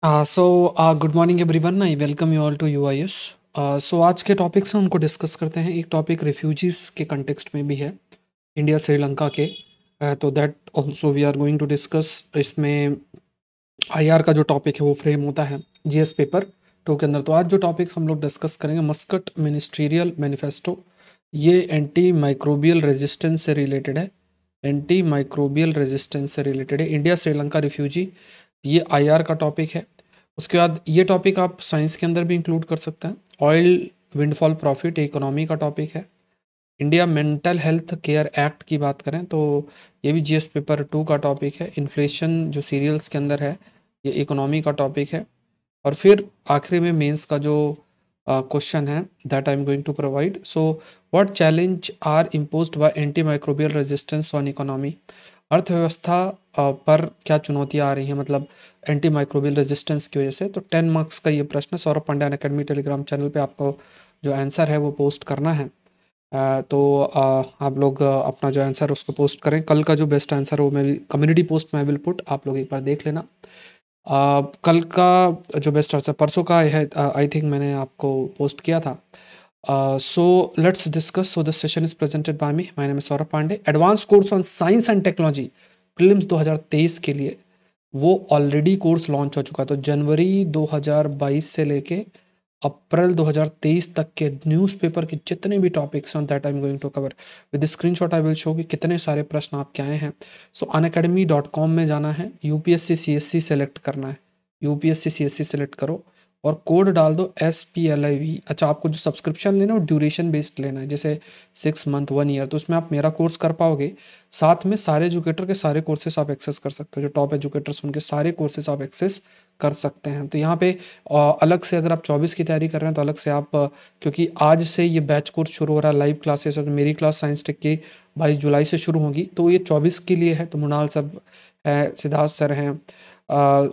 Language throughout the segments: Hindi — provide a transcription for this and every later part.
Good morning everyone, I welcome you all to UIS. आज के टॉपिक्स हैं उनको डिस्कस करते हैं। एक टॉपिक रिफ्यूजीज़ के कंटेक्स्ट में भी है, इंडिया श्रीलंका के। तो that also we are going to discuss. इसमें आईआर का जो टॉपिक है वो फ्रेम होता है जीएस पेपर 2 के अंदर। तो आज जो टॉपिक्स हम लोग डिस्कस करेंगे, मस्कट मिनिस्ट्रियल मैनिफेस्टो, ये एंटी माइक्रोबियल रेजिस्टेंस से रिलेटेड है। एंटी माइक्रोबियल रेजिस्टेंस से रिलेटेड है। इंडिया श्रीलंका रिफ्यूजी, ये आईआर का टॉपिक है। उसके बाद ये टॉपिक आप साइंस के अंदर भी इंक्लूड कर सकते हैं। ऑयल विंडफॉल प्रॉफिट इकोनॉमी का टॉपिक है। India mental health care act की बात करें तो ये भी जीएस पेपर 2 का टॉपिक है। इन्फ्लेशन जो सीरियल्स के अंदर है, ये इकोनॉमी का टॉपिक है। और फिर आखिरी में मेंस का जो क्वेश्चन है that I am going to provide. So what challenge are imposed by anti microbial resistance on economy. अर्थव्यवस्था पर क्या चुनौतियां आ रही हैं, मतलब एंटी माइक्रोबियल रेजिस्टेंस की वजह से। तो 10 मार्क्स का ये प्रश्न Saurabh Pandya academy Telegram channel पे आपको जो आंसर है वो पोस्ट करना है। आप लोग अपना जो आंसर उसको पोस्ट करें। कल का जो बेस्ट आंसर हो मैं कम्युनिटी पोस्ट में विल पुट, आप लोग एक बार देख लेना। कल का जो बेस्ट आंसर परसों का है, आई थिंक मैंने आपको पोस्ट किया था। So let's discuss. So this session is presented by me, my name is Saurabh Pandey. Advance course on science and technology prelims 2023 के लिए वो ऑलरेडी कोर्स लॉन्च हो चुका है। तो जनवरी 2022 से लेके अप्रैल 2023 तक के न्यूज़पेपर के जितने भी टॉपिक्स हैं that I am going to cover with screenshot. I will show कि कितने सारे प्रश्न आपके आए हैं। सो unacademy.com में जाना है, यूपीएससी सीएससी सेलेक्ट करना है, यूपीएससी सीएससी सेलेक्ट करो और कोड डाल दो SPLIV। अच्छा, आपको जो सब्सक्रिप्शन लेना है वो ड्यूरेशन बेस्ड लेना है, जैसे 6 मंथ 1 ईयर। तो उसमें आप मेरा कोर्स कर पाओगे, साथ में सारे एजुकेटर के सारे कोर्सेस आप एक्सेस कर सकते हो। जो टॉप एजुकेटर्स उनके सारे कोर्सेस आप एक्सेस कर सकते हैं। तो यहाँ पे अलग से अगर आप 24 की तैयारी कर रहे हैं तो अलग से आप क्योंकि आज से ये बैच कोर्स शुरू हो रहा है, लाइव क्लासेस है। तो मेरी क्लास साइंस टेक की 22 जुलाई से शुरू होगी, तो ये 24 के लिए है। तो मृणाल सर है, सिद्धार्थ सर हैं,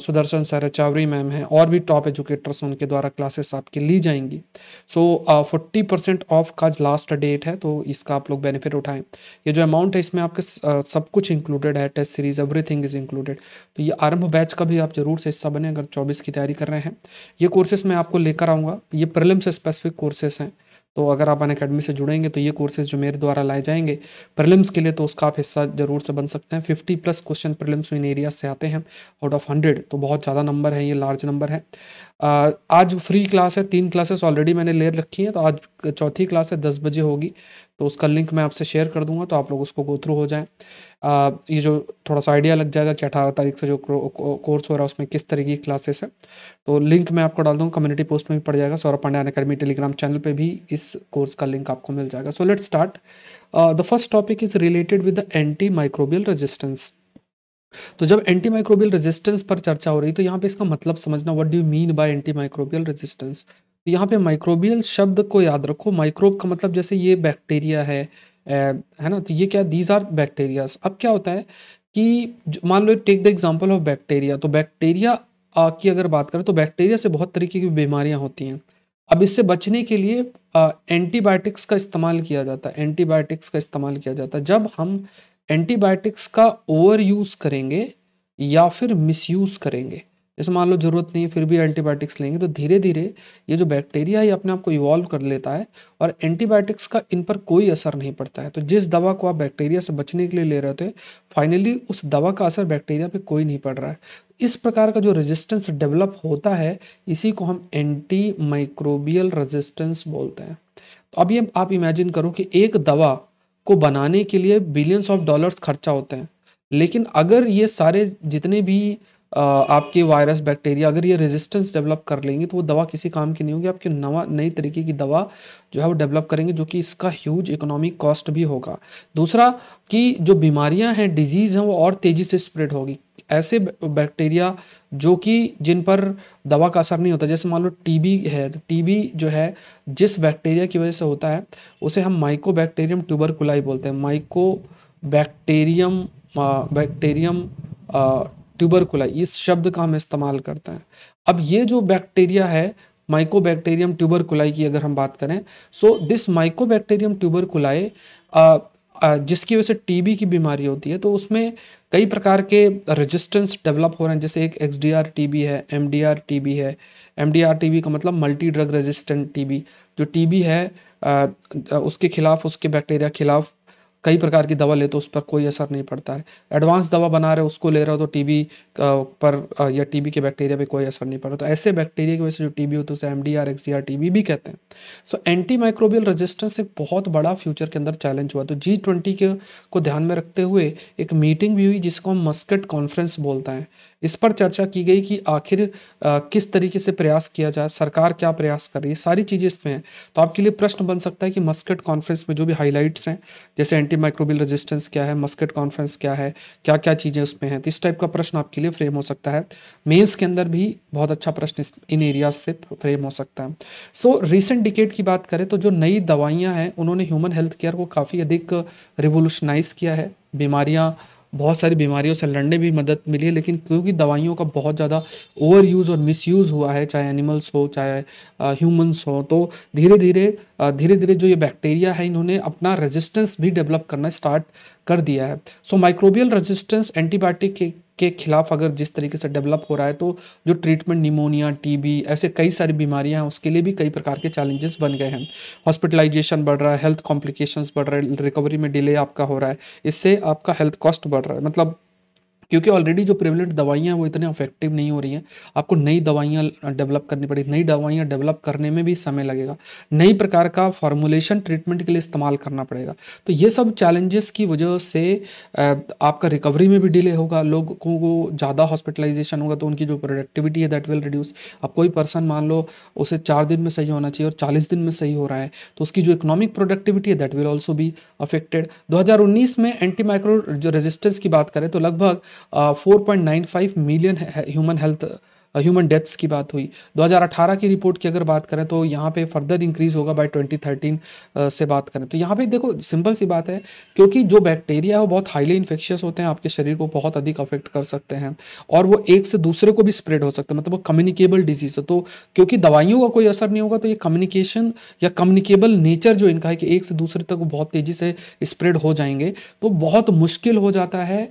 सुदर्शन सर है, चावरी मैम है, और भी टॉप एजुकेटर्स उनके द्वारा क्लासेस आपकी ली जाएंगी। सो 40% ऑफ का लास्ट डेट है, तो इसका आप लोग बेनिफिट उठाएं। ये जो अमाउंट है इसमें आपके सब कुछ इंक्लूडेड है, test series everything is included. तो ये आरंभ बैच का भी आप जरूर से हिस्सा बने अगर 24 की तैयारी कर रहे हैं। ये कोर्सेस मैं आपको लेकर आऊँगा, ये प्रीलिम्स से स्पेसिफिक कोर्सेस हैं। तो अगर आप अनअकैडमी से जुड़ेंगे तो ये कोर्सेज जो मेरे द्वारा लाए जाएंगे प्रीलिम्स के लिए, तो उसका आप हिस्सा जरूर से बन सकते हैं। 50+ क्वेश्चन प्रीलिम्स में इन एरिया से आते हैं आउट ऑफ 100, तो बहुत ज़्यादा नंबर है, ये लार्ज नंबर है। आज फ्री क्लास है, 3 क्लासेस ऑलरेडी मैंने ले रखी हैं। तो आज चौथी क्लास है, 10 बजे होगी। तो उसका लिंक मैं आपसे शेयर कर दूंगा, तो आप लोग उसको गो थ्रू हो जाएं। ये जो थोड़ा सा आइडिया लग जाएगा कि 18 तारीख से जो कोर्स हो रहा है उसमें किस तरह की क्लासेस है। तो लिंक मैं आपको डाल दूँगा, कम्युनिटी पोस्ट में भी पड़ जाएगा। Saurabh Pandya academy Telegram channel पे भी इस कोर्स का लिंक आपको मिल जाएगा। So let's start. The first topic is related with the anti microbial resistance. तो जब एंटी माइक्रोबियल रेजिस्टेंस पर चर्चा हो रही तो यहाँ पे इसका मतलब समझना, what do you mean by anti microbial resistance. यहाँ पे माइक्रोबियल शब्द को याद रखो। माइक्रोब का मतलब जैसे ये बैक्टीरिया है ना, तो ये क्या, दीज आर बैक्टीरियाज। अब क्या होता है कि मान लो take the example of bacteria. तो बैक्टीरिया की अगर बात करें तो बैक्टीरिया से बहुत तरीके की बीमारियां होती हैं। अब इससे बचने के लिए एंटीबायोटिक्स का इस्तेमाल किया जाता है। एंटीबायोटिक्स का इस्तेमाल किया जाता है जब हम एंटीबायोटिक्स का ओवर यूज़ करेंगे या फिर मिसयूज़ करेंगे। जैसे मान लो ज़रूरत नहीं है फिर भी एंटीबायोटिक्स लेंगे, तो धीरे धीरे ये जो बैक्टीरिया है अपने आप को इवॉल्व कर लेता है और एंटीबायोटिक्स का इन पर कोई असर नहीं पड़ता है। तो जिस दवा को आप बैक्टीरिया से बचने के लिए ले रहे थे, फाइनली उस दवा का असर बैक्टीरिया पे कोई नहीं पड़ रहा है। इस प्रकार का जो रेजिस्टेंस डेवलप होता है, इसी को हम एंटी माइक्रोबियल रेजिस्टेंस बोलते हैं। तो अब ये आप इमेजिन करो कि एक दवा को बनाने के लिए बिलियंस ऑफ डॉलर्स खर्चा होते हैं, लेकिन अगर ये सारे जितने भी आपके वायरस बैक्टीरिया अगर ये रेजिस्टेंस डेवलप कर लेंगे तो वो दवा किसी काम की नहीं होगी। आपकी नई तरीके की दवा जो है वो डेवलप करेंगे, जो कि इसका ह्यूज इकोनॉमिक कॉस्ट भी होगा। दूसरा कि जो बीमारियां हैं, डिजीज़ हैं, वो और तेज़ी से स्प्रेड होगी। ऐसे बैक्टीरिया जो कि जिन पर दवा का असर नहीं होता, जैसे मान लो टीबी है, तो टीबी जो है जिस बैक्टीरिया की वजह से होता है उसे हम माइकोबैक्टीरियम ट्यूबरकुलाई बोलते हैं। बैक्टीरियम ट्यूबरकुलाई, इस शब्द का हम इस्तेमाल करते हैं। अब ये जो बैक्टीरिया है माइकोबैक्टीरियम ट्यूबरकुलाई की अगर हम बात करें, सो दिस माइकोबैक्टीरियम ट्यूबरकुलाई जिसकी वजह से टीबी की बीमारी होती है, तो उसमें कई प्रकार के रेजिस्टेंस डेवलप हो रहे हैं। जैसे एक एक्सडीआर टीबी है, एमडीआर टीबी है। एमडीआर टीबी का मतलब मल्टी ड्रग रेजिस्टेंट टीबी। जो टीबी है उसके खिलाफ, उसके बैक्टीरिया खिलाफ कई प्रकार की दवा ले तो उस पर कोई असर नहीं पड़ता है। एडवांस दवा बना रहे हो, उसको ले रहे हो, तो टीबी पर या टीबी के बैक्टीरिया पे कोई असर नहीं पड़ रहा। तो ऐसे बैक्टीरिया की वजह से जो टीबी होती है उसे एमडीआर एक्सडीआर टीबी भी कहते हैं। सो एंटी माइक्रोबियल रेजिस्टेंस एक बहुत बड़ा फ्यूचर के अंदर चैलेंज हुआ। तो G20 के को ध्यान में रखते हुए एक मीटिंग भी हुई जिसको हम मस्कट कॉन्फ्रेंस बोलते हैं। इस पर चर्चा की गई कि आखिर किस तरीके से प्रयास किया जाए, सरकार क्या प्रयास कर रही है, सारी चीज़ें इसमें हैं। तो आपके लिए प्रश्न बन सकता है कि मस्कट कॉन्फ्रेंस में जो भी हाइलाइट्स हैं, जैसे एंटी माइक्रोबियल रेजिस्टेंस क्या है, मस्कट कॉन्फ्रेंस क्या है, क्या क्या चीज़ें उसमें हैं, तो इस टाइप का प्रश्न आपके लिए फ्रेम हो सकता है। मेंस के अंदर भी बहुत अच्छा प्रश्न इन एरियाज से फ्रेम हो सकता है। सो रिसेंट डिकेड की बात करें तो जो नई दवाइयाँ हैं उन्होंने ह्यूमन हेल्थ केयर को काफ़ी अधिक रिवोल्यूशनाइज किया है। बीमारियाँ, बहुत सारी बीमारियों से लड़ने भी मदद मिली है, लेकिन क्योंकि दवाइयों का बहुत ज़्यादा ओवर यूज़ और मिसयूज़ हुआ है, चाहे एनिमल्स हो चाहे ह्यूमंस हो, तो धीरे धीरे जो ये बैक्टीरिया है इन्होंने अपना रेजिस्टेंस भी डेवलप करना स्टार्ट कर दिया है। सो माइक्रोबियल रेजिस्टेंस एंटीबायोटिक के खिलाफ अगर जिस तरीके से डेवलप हो रहा है, तो जो ट्रीटमेंट निमोनिया, टीबी, ऐसे कई सारी बीमारियां हैं उसके लिए भी कई प्रकार के चैलेंजेस बन गए हैं। हॉस्पिटलाइजेशन बढ़ रहा है, हेल्थ कॉम्प्लिकेशंस बढ़ रहे हैं, रिकवरी में डिले आपका हो रहा है, इससे आपका हेल्थ कॉस्ट बढ़ रहा है। मतलब क्योंकि ऑलरेडी जो प्रिवलेंट दवाइयाँ हैं वो इतने इफेक्टिव नहीं हो रही हैं, आपको नई दवाइयाँ डेवलप करनी पड़ेगी। नई दवाइयाँ डेवलप करने में भी समय लगेगा, नई प्रकार का फॉर्मुलेशन ट्रीटमेंट के लिए इस्तेमाल करना पड़ेगा। तो ये सब चैलेंजेस की वजह से आपका रिकवरी में भी डिले होगा, लोगों को ज़्यादा हॉस्पिटलाइजेशन होगा तो उनकी जो प्रोडक्टिविटी है दैट विल रिड्यूस। अब कोई पर्सन मान लो उसे 4 दिन में सही होना चाहिए और 40 दिन में सही हो रहा है, तो उसकी जो इकोनॉमिक प्रोडक्टिविटी है that will also be affected. 2019 में एंटी माइक्रो जो रेजिस्टेंस की बात करें तो लगभग 4.95 मिलियन ह्यूमन डेथ्स की बात हुई। 2018 की रिपोर्ट की अगर बात करें तो यहाँ पे फर्दर इंक्रीज होगा बाय 2013 से बात करें तो यहाँ पे देखो सिंपल सी बात है, क्योंकि जो बैक्टीरिया है वो बहुत हाईली इन्फेक्शियस होते हैं, आपके शरीर को बहुत अधिक अफेक्ट कर सकते हैं और वो एक से दूसरे को भी स्प्रेड हो सकता है, मतलब वो कम्युनिकेबल डिजीज है। तो क्योंकि दवाइयों का कोई असर नहीं होगा तो ये कम्युनिकेशन या कम्युनिकेबल नेचर जो इनका है कि एक से दूसरे तक वो बहुत तेजी से स्प्रेड हो जाएंगे, तो बहुत मुश्किल हो जाता है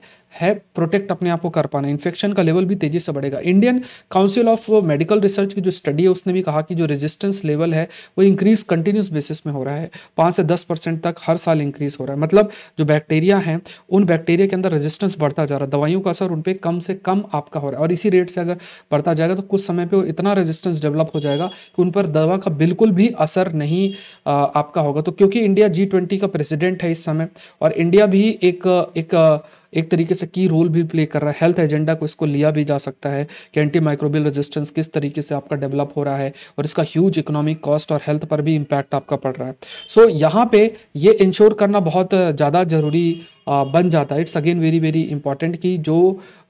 प्रोटेक्ट अपने आप को कर पाना, इन्फेक्शन का लेवल भी तेजी से बढ़ेगा। Indian council of medical research की जो स्टडी है उसने भी कहा कि जो रेजिस्टेंस लेवल है वो इंक्रीज कंटिन्यूस बेसिस में हो रहा है, 5 से 10% तक हर साल इंक्रीज हो रहा है। मतलब जो बैक्टीरिया हैं उन बैक्टीरिया के अंदर रेजिस्टेंस बढ़ता जा रहा है, दवाइयों का असर उन पर कम से कम आपका हो रहा है और इसी रेट से अगर बढ़ता जाएगा तो कुछ समय पर इतना रेजिस्टेंस डेवलप हो जाएगा कि उन पर दवा का बिल्कुल भी असर नहीं आपका होगा। तो क्योंकि इंडिया G20 का प्रेसिडेंट है इस समय और इंडिया भी एक तरीके से की रोल भी प्ले कर रहा है, हेल्थ एजेंडा को इसको लिया भी जा सकता है कि एंटी माइक्रोबियल रेजिस्टेंस किस तरीके से आपका डेवलप हो रहा है और इसका ह्यूज इकोनॉमिक कॉस्ट और हेल्थ पर भी इम्पैक्ट आपका पड़ रहा है। सो यहाँ पे ये इंश्योर करना बहुत ज़्यादा ज़रूरी बन जाता है। It's again very very important कि जो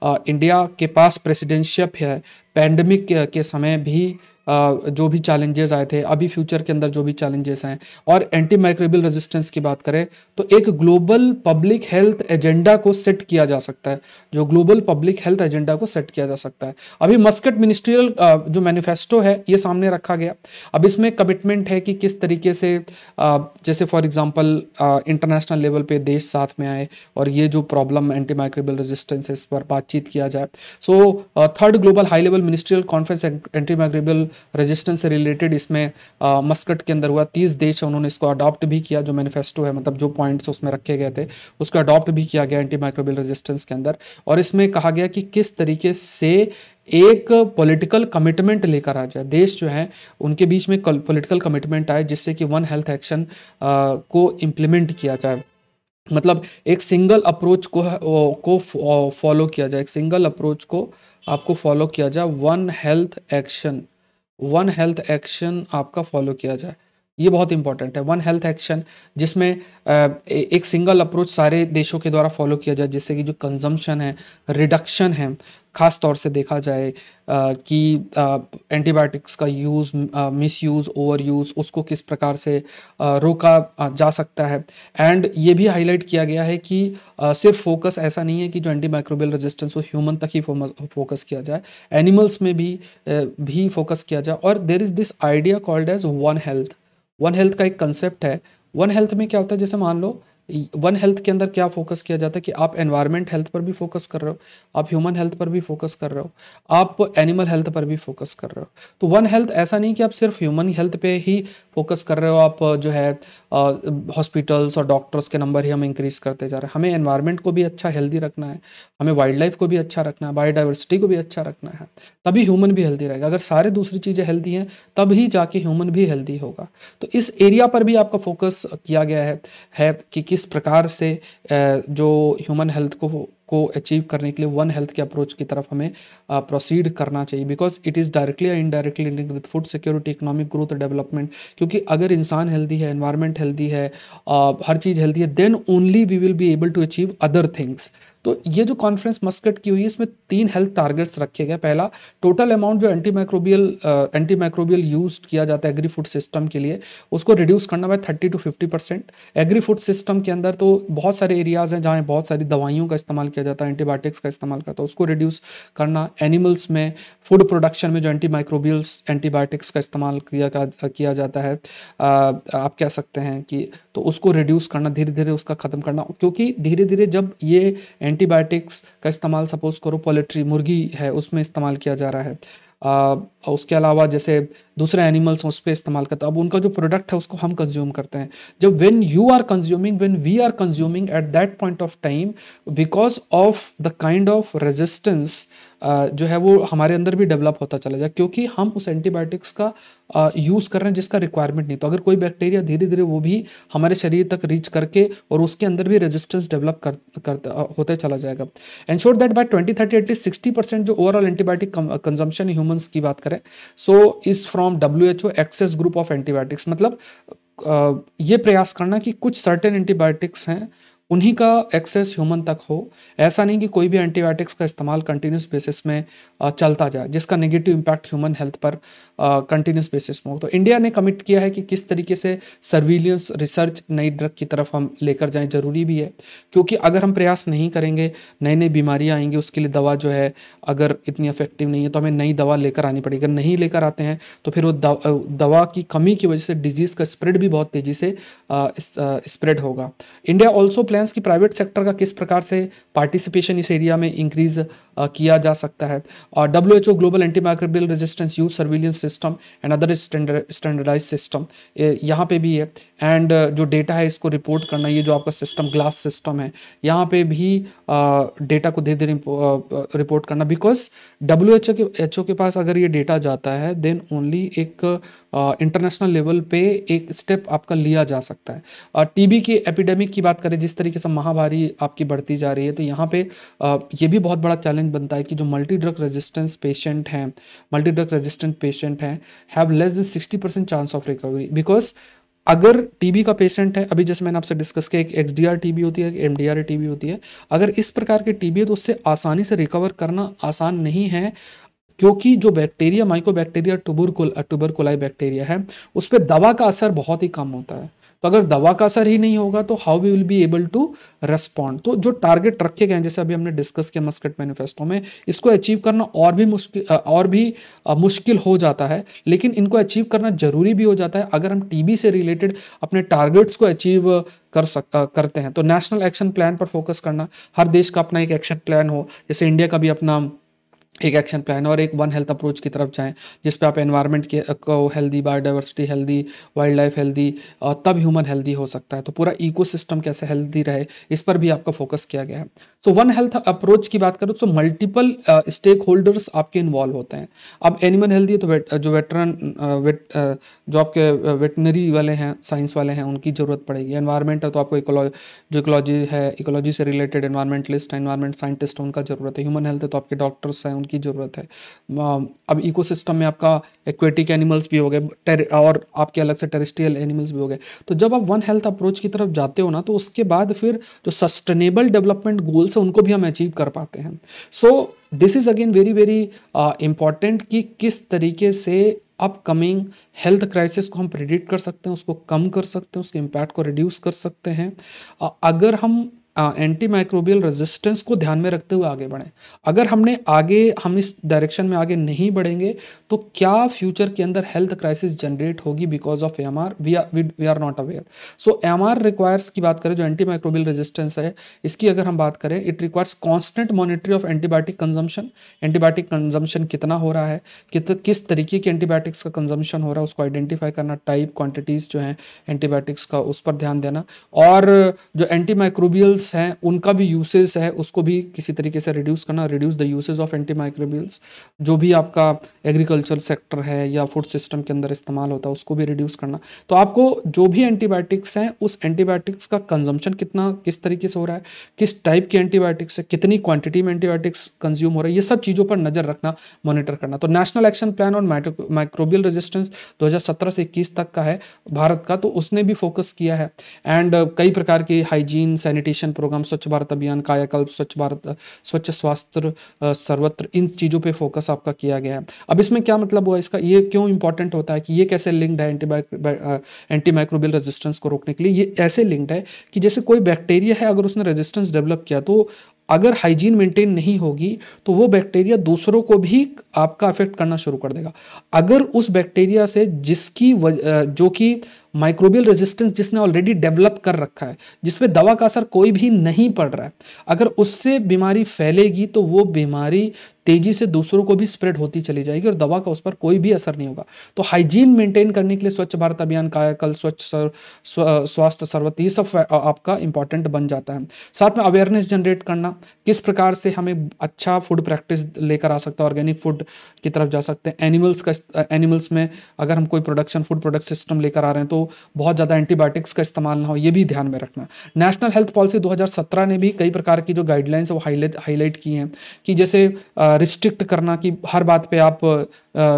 इंडिया के पास प्रेसिडेंशियप है, पैंडमिक के समय भी जो भी चैलेंजेस आए थे, अभी फ्यूचर के अंदर जो भी चैलेंजेस हैं और एंटी माइक्रोबियल रेजिस्टेंस की बात करें तो एक ग्लोबल पब्लिक हेल्थ एजेंडा को सेट किया जा सकता है, जो ग्लोबल पब्लिक हेल्थ एजेंडा को सेट किया जा सकता है। अभी मस्कट मिनिस्ट्रियल जो मैनिफेस्टो है ये सामने रखा गया। अब इसमें कमिटमेंट है कि किस तरीके से जैसे फॉर एग्जांपल इंटरनेशनल लेवल पे देश साथ में आए और ये जो प्रॉब्लम एंटी माइक्रोबियल रेजिस्टेंस है इस पर बातचीत किया जाए। So third global high level ministerial conference anti microbial resistance से रिलेटेड इसमें मस्कट के अंदर हुआ। 30 देश उन्होंने इसको अडॉप्ट भी किया, जो मैनिफेस्टो है मतलब जो पॉइंट्स उसमें रखे गए थे उसको अडॉप्ट भी किया गया एंटी माइक्रोबियल रेजिस्टेंस के अंदर। और इसमें कहा गया कि किस तरीके से एक पॉलिटिकल कमिटमेंट लेकर आ जाए, देश जो है उनके बीच में पॉलिटिकल कमिटमेंट आए जिससे कि वन हेल्थ एक्शन को इम्प्लीमेंट किया जाए। मतलब एक सिंगल अप्रोच को फॉलो किया जाए, एक सिंगल अप्रोच को आपको फॉलो किया जाए, वन हेल्थ एक्शन आपका फॉलो किया जाए, ये बहुत इंपॉर्टेंट है। वन हेल्थ एक्शन जिसमें एक सिंगल अप्रोच सारे देशों के द्वारा फॉलो किया जाए जिससे कि जो कंजम्पशन है, रिडक्शन है, खास तौर से देखा जाए कि एंटीबायोटिक्स का यूज़, मिसयूज़, ओवर यूज़ उसको किस प्रकार से रोका जा सकता है। एंड ये भी हाईलाइट किया गया है कि सिर्फ फोकस ऐसा नहीं है कि जो एंटी माइक्रोबियल रेजिस्टेंस वो ह्यूमन तक ही फोकस किया जाए, एनिमल्स में भी फोकस किया जाए। और there is this idea called as one health का एक कंसेप्ट है। वन हेल्थ में क्या होता है, जैसे मान लो वन हेल्थ के अंदर क्या फोकस किया जाता है कि आप एनवायरमेंट हेल्थ पर भी फोकस कर रहे हो, आप ह्यूमन हेल्थ पर भी फोकस कर रहे हो, आप एनिमल हेल्थ पर भी फोकस कर रहे हो। तो वन हेल्थ ऐसा नहीं कि आप सिर्फ ह्यूमन हेल्थ पे ही फोकस कर रहे हो, आप जो है हॉस्पिटल्स और डॉक्टर्स के नंबर ही हम इंक्रीज करते जा रहे हैं। हमें एनवायरनमेंट को भी अच्छा हेल्दी रखना है, हमें वाइल्ड लाइफ को भी अच्छा रखना है, बायोडाइवर्सिटी को भी अच्छा रखना है, तभी ह्यूमन भी हेल्दी रहेगा। अगर सारे दूसरी चीज़ें हेल्दी हैं तब ही जाके ह्यूमन भी हेल्दी होगा। तो इस एरिया पर भी आपका फोकस किया गया है कि किस प्रकार से जो ह्यूमन हेल्थ को अचीव करने के लिए वन हेल्थ के अप्रोच की तरफ हमें प्रोसीड करना चाहिए, बिकॉज इट इज़ डायरेक्टली या indirectly linked with food security, economic growth, development. क्योंकि अगर इंसान हेल्दी है, एनवायरनमेंट हेल्दी है, हर चीज़ हेल्दी है, then only we will be able to achieve other things. तो ये जो कॉन्फ्रेंस मस्कट की हुई है, इसमें 3 हेल्थ टारगेट्स रखे गए। पहला, टोटल अमाउंट जो एंटी माइक्रोबियल यूज किया जाता है एग्री फूड सिस्टम के लिए, उसको रिड्यूस करना by 30 to 50%। Agri food system के अंदर तो बहुत सारे एरियाज हैं जहाँ बहुत सारी दवाइयों का इस्तेमाल किया जाता है, एंटीबायोटिक्स का इस्तेमाल करता है, उसको रिड्यूस करना। एनिमल्स में फूड प्रोडक्शन में जो एंटी माइक्रोबियल्स एंटीबायोटिक्स का इस्तेमाल किया जाता है, आप कह सकते हैं कि, तो उसको रिड्यूस करना, धीरे धीरे उसका ख़त्म करना। क्योंकि धीरे धीरे जब ये एंटीबायोटिक्स का इस्तेमाल, सपोज करो पोल्ट्री, मुर्गी है, उसमें इस्तेमाल किया जा रहा है, उसके अलावा जैसे दूसरे एनिमल्स उस पर इस्तेमाल करते हैं, अब उनका जो प्रोडक्ट है उसको हम कंज्यूम करते हैं। जब when we are consuming at that point of time, because of the kind of resistance जो है वो हमारे अंदर भी डेवलप होता चला जाए, क्योंकि हम उस एंटीबायोटिक्स का यूज़ कर रहे हैं जिसका रिक्वायरमेंट नहीं। तो अगर कोई बैक्टीरिया धीरे धीरे वो भी हमारे शरीर तक रीच करके और उसके अंदर भी रेजिस्टेंस डेवलप होते चला जाएगा। एंश्योर दैट बाय 2030 एटलीस्ट 60% जो ओवरऑल एंटीबायोटिक कंजम्पशन ह्यूमंस की बात करें, so is from WHO access group of antibiotics. मतलब ये प्रयास करना कि कुछ सर्टेन एंटीबायोटिक्स हैं उन्हीं का एक्सेस ह्यूमन तक हो। ऐसा नहीं कि कोई भी एंटीबायोटिक्स का इस्तेमाल कंटिन्यूस बेसिस में चलता जाए जिसका नेगेटिव इम्पैक्ट ह्यूमन हेल्थ पर कंटिन्यूस बेसिस में हो। तो इंडिया ने कमिट किया है कि किस तरीके से सर्विलियंस रिसर्च नई ड्रग की तरफ हम लेकर जाएं, जरूरी भी है। क्योंकि अगर हम प्रयास नहीं करेंगे, नई नई बीमारियां आएंगी, उसके लिए दवा जो है अगर इतनी इफेक्टिव नहीं है तो हमें नई दवा लेकर आनी पड़ेगी। अगर नहीं लेकर आते हैं तो फिर वो दवा की कमी की वजह से डिजीज़ का स्प्रेड भी बहुत तेज़ी से स्प्रेड होगा। इंडिया ऑल्सो प्लान्स कि प्राइवेट सेक्टर का किस प्रकार से पार्टिसिपेशन इस एरिया में इंक्रीज किया जा सकता है। और WHO global antimicrobial resistance use surveillance system and other standardise system यहाँ पे भी है। एंड जो डेटा है इसको रिपोर्ट करना, ये जो आपका सिस्टम ग्लास सिस्टम है, यहाँ पे भी डेटा को धीरे धीरे रिपोर्ट करना। बिकॉज WHO के पास अगर ये डेटा जाता है देन ओनली एक इंटरनेशनल लेवल पे एक स्टेप आपका लिया जा सकता है। और TB की एपिडेमिक की बात करें, जिस तरीके से महामारी आपकी बढ़ती जा रही है, तो यहाँ पे ये भी बहुत बड़ा चैलेंज बनता है कि जो मल्टी ड्रग रेजिस्टेंट पेशेंट हैं have less than 60% chance of recovery. Because अगर TB का पेशेंट है, अभी जैसे मैंने आपसे डिस्कस किया, एक XDR TB होती है, एक MDR TB होती है, अगर इस प्रकार के TB है तो उससे आसानी से रिकवर करना आसान नहीं है। क्योंकि जो बैक्टीरिया, माइकोबैक्टीरिया, ट्यूबरकुलाई बैक्टीरिया है, उस पर दवा का असर बहुत ही कम होता है। तो अगर दवा का असर ही नहीं होगा तो how we will be able to respond. तो जो टारगेट रखे गए हैं, जैसे अभी हमने डिस्कस किया मस्कट मैनिफेस्टो में, इसको अचीव करना और भी मुश्किल हो जाता है, लेकिन इनको अचीव करना जरूरी भी हो जाता है अगर हम TB से रिलेटेड अपने टारगेट्स को अचीव करते हैं। तो नेशनल एक्शन प्लान पर फोकस करना, हर देश का अपना एक एक्शन प्लान हो, जैसे इंडिया का भी अपना एक एक्शन प्लान और एक वन हेल्थ अप्रोच की तरफ जाएं, जिस पे आप एनवायरनमेंट के को healthy, biodiversity healthy, wild life healthy, तब ह्यूमन हेल्दी हो सकता है। तो पूरा इकोसिस्टम कैसे हेल्दी रहे, इस पर भी आपका फोकस किया गया है। सो वन हेल्थ अप्रोच की बात करो तो मल्टीपल स्टेक होल्डर्स आपके इन्वॉल्व होते हैं। अब एनिमल हेल्दी है तो जो आपके वेटनरी वाले हैं, साइंस वाले हैं, उनकी ज़रूरत पड़ेगी। एनवायरनमेंट है तो आपको इकोलॉजी से रिलेटेड एनवायरमेंटलिस्ट, एनवायरमेंट साइंटिस्ट, उनका ज़रूरत है। ह्यूमन हेल्थ है तो आपके डॉक्टर्स हैं, की ज़रूरत है। अब इकोसिस्टम में आपका एक्वेटिक एनिमल्स भी हो गए और आपके अलग से टेरेस्ट्रियल एनिमल्स भी हो गए। तो जब आप वन हेल्थ अप्रोच की तरफ जाते हो ना, तो उसके बाद फिर जो सस्टेनेबल डेवलपमेंट गोल्स है उनको भी हम अचीव कर पाते हैं। So this is again very very important कि किस तरीके से अपकमिंग हेल्थ क्राइसिस को हम प्रिडिक्ट कर सकते हैं, उसको कम कर सकते हैं, उसके इम्पैक्ट को रिड्यूस कर सकते हैं। अगर हम एंटी माइक्रोबियल रेजिस्टेंस को ध्यान में रखते हुए आगे बढ़ें। अगर हम इस डायरेक्शन में आगे नहीं बढ़ेंगे तो क्या फ्यूचर के अंदर हेल्थ क्राइसिस जनरेट होगी because of AMR, we are not aware. So AMR requires की बात करें, जो एंटी माइक्रोबियल रेजिस्टेंस है इसकी अगर हम बात करें, it requires constant monetary of antibiotic consumption. Antibiotic consumption कितना हो रहा है, किस तरीके के एंटीबायोटिक्स का कंजम्पशन हो रहा है उसको आइडेंटिफाई करना, टाइप क्वांटिटीज जो है एंटीबायोटिक्स का उस पर ध्यान देना, और जो एंटी माइक्रोबियल्स हैं उनका भी यूसेज है उसको भी किसी तरीके से रिड्यूस करना, reduce the usage of anti microbials. जो भी आपका एग्रीकल्चर सेक्टर है या फूड सिस्टम के अंदर इस्तेमाल होता है उसको भी रिड्यूस करना। तो आपको जो भी एंटीबायोटिक्स हैं उस एंटीबायोटिक्स का कंजम्पशन किस तरीके से हो रहा है, किस टाइप के एंटीबायोटिक्स है, कितनी क्वांटिटी में एंटीबायोटिक्स कंज्यूम हो रहा है, ये सब चीज़ों पर नजर रखना, मॉनिटर करना। तो national action plan on microbial resistance 2017 से 21 तक का है भारत का, तो उसने भी फोकस किया है। एंड कई प्रकार के हाइजीन सैनिटेशन प्रोग्राम, स्वच्छ भारत अभियान, कायाकल्प, स्वच्छ स्वास्थ्य सर्वत्र, इन चीज़ों पे फोकस आपका किया गया है। अब इसमें क्या मतलब हुआ इसका, ये क्यों इंपॉर्टेंट होता है कि ये कैसे लिंक्ड है एंटी माइक्रोबियल रेजिस्टेंस को रोकने के लिए। ये ऐसे लिंक्ड है कि जैसे कोई बैक्टीरिया है, अगर उसने रेजिस्टेंस डेवलप किया तो अगर हाइजीन मेंटेन नहीं होगी तो वो बैक्टीरिया दूसरों को भी आपका अफेक्ट करना शुरू कर देगा। अगर उस बैक्टीरिया से जो कि माइक्रोबियल रेजिस्टेंस जिसने ऑलरेडी डेवलप कर रखा है, जिसपे दवा का असर कोई भी नहीं पड़ रहा है, अगर उससे बीमारी फैलेगी तो वो बीमारी तेजी से दूसरों को भी स्प्रेड होती चली जाएगी और दवा का उस पर कोई भी असर नहीं होगा। तो हाइजीन मेंटेन करने के लिए स्वच्छ भारत अभियान, कायाकल्प, स्वास्थ्य सर्वत्र, ये सब आपका इंपॉर्टेंट बन जाता है। साथ में अवेयरनेस जनरेट करना, किस प्रकार से हमें अच्छा फूड प्रैक्टिस लेकर आ सकता है, ऑर्गेनिक फूड की तरफ जा सकते हैं। एनिमल्स में अगर हम कोई फूड प्रोडक्ट सिस्टम लेकर आ रहे हैं तो बहुत ज़्यादा एंटीबायोटिक्स का इस्तेमाल ना हो, ये भी ध्यान में रखना। नेशनल हेल्थ पॉलिसी 2017 ने भी कई प्रकार की जो गाइडलाइंस है वो हाईलाइट की हैं, कि जैसे रिस्ट्रिक्ट करना कि हर बात पे आप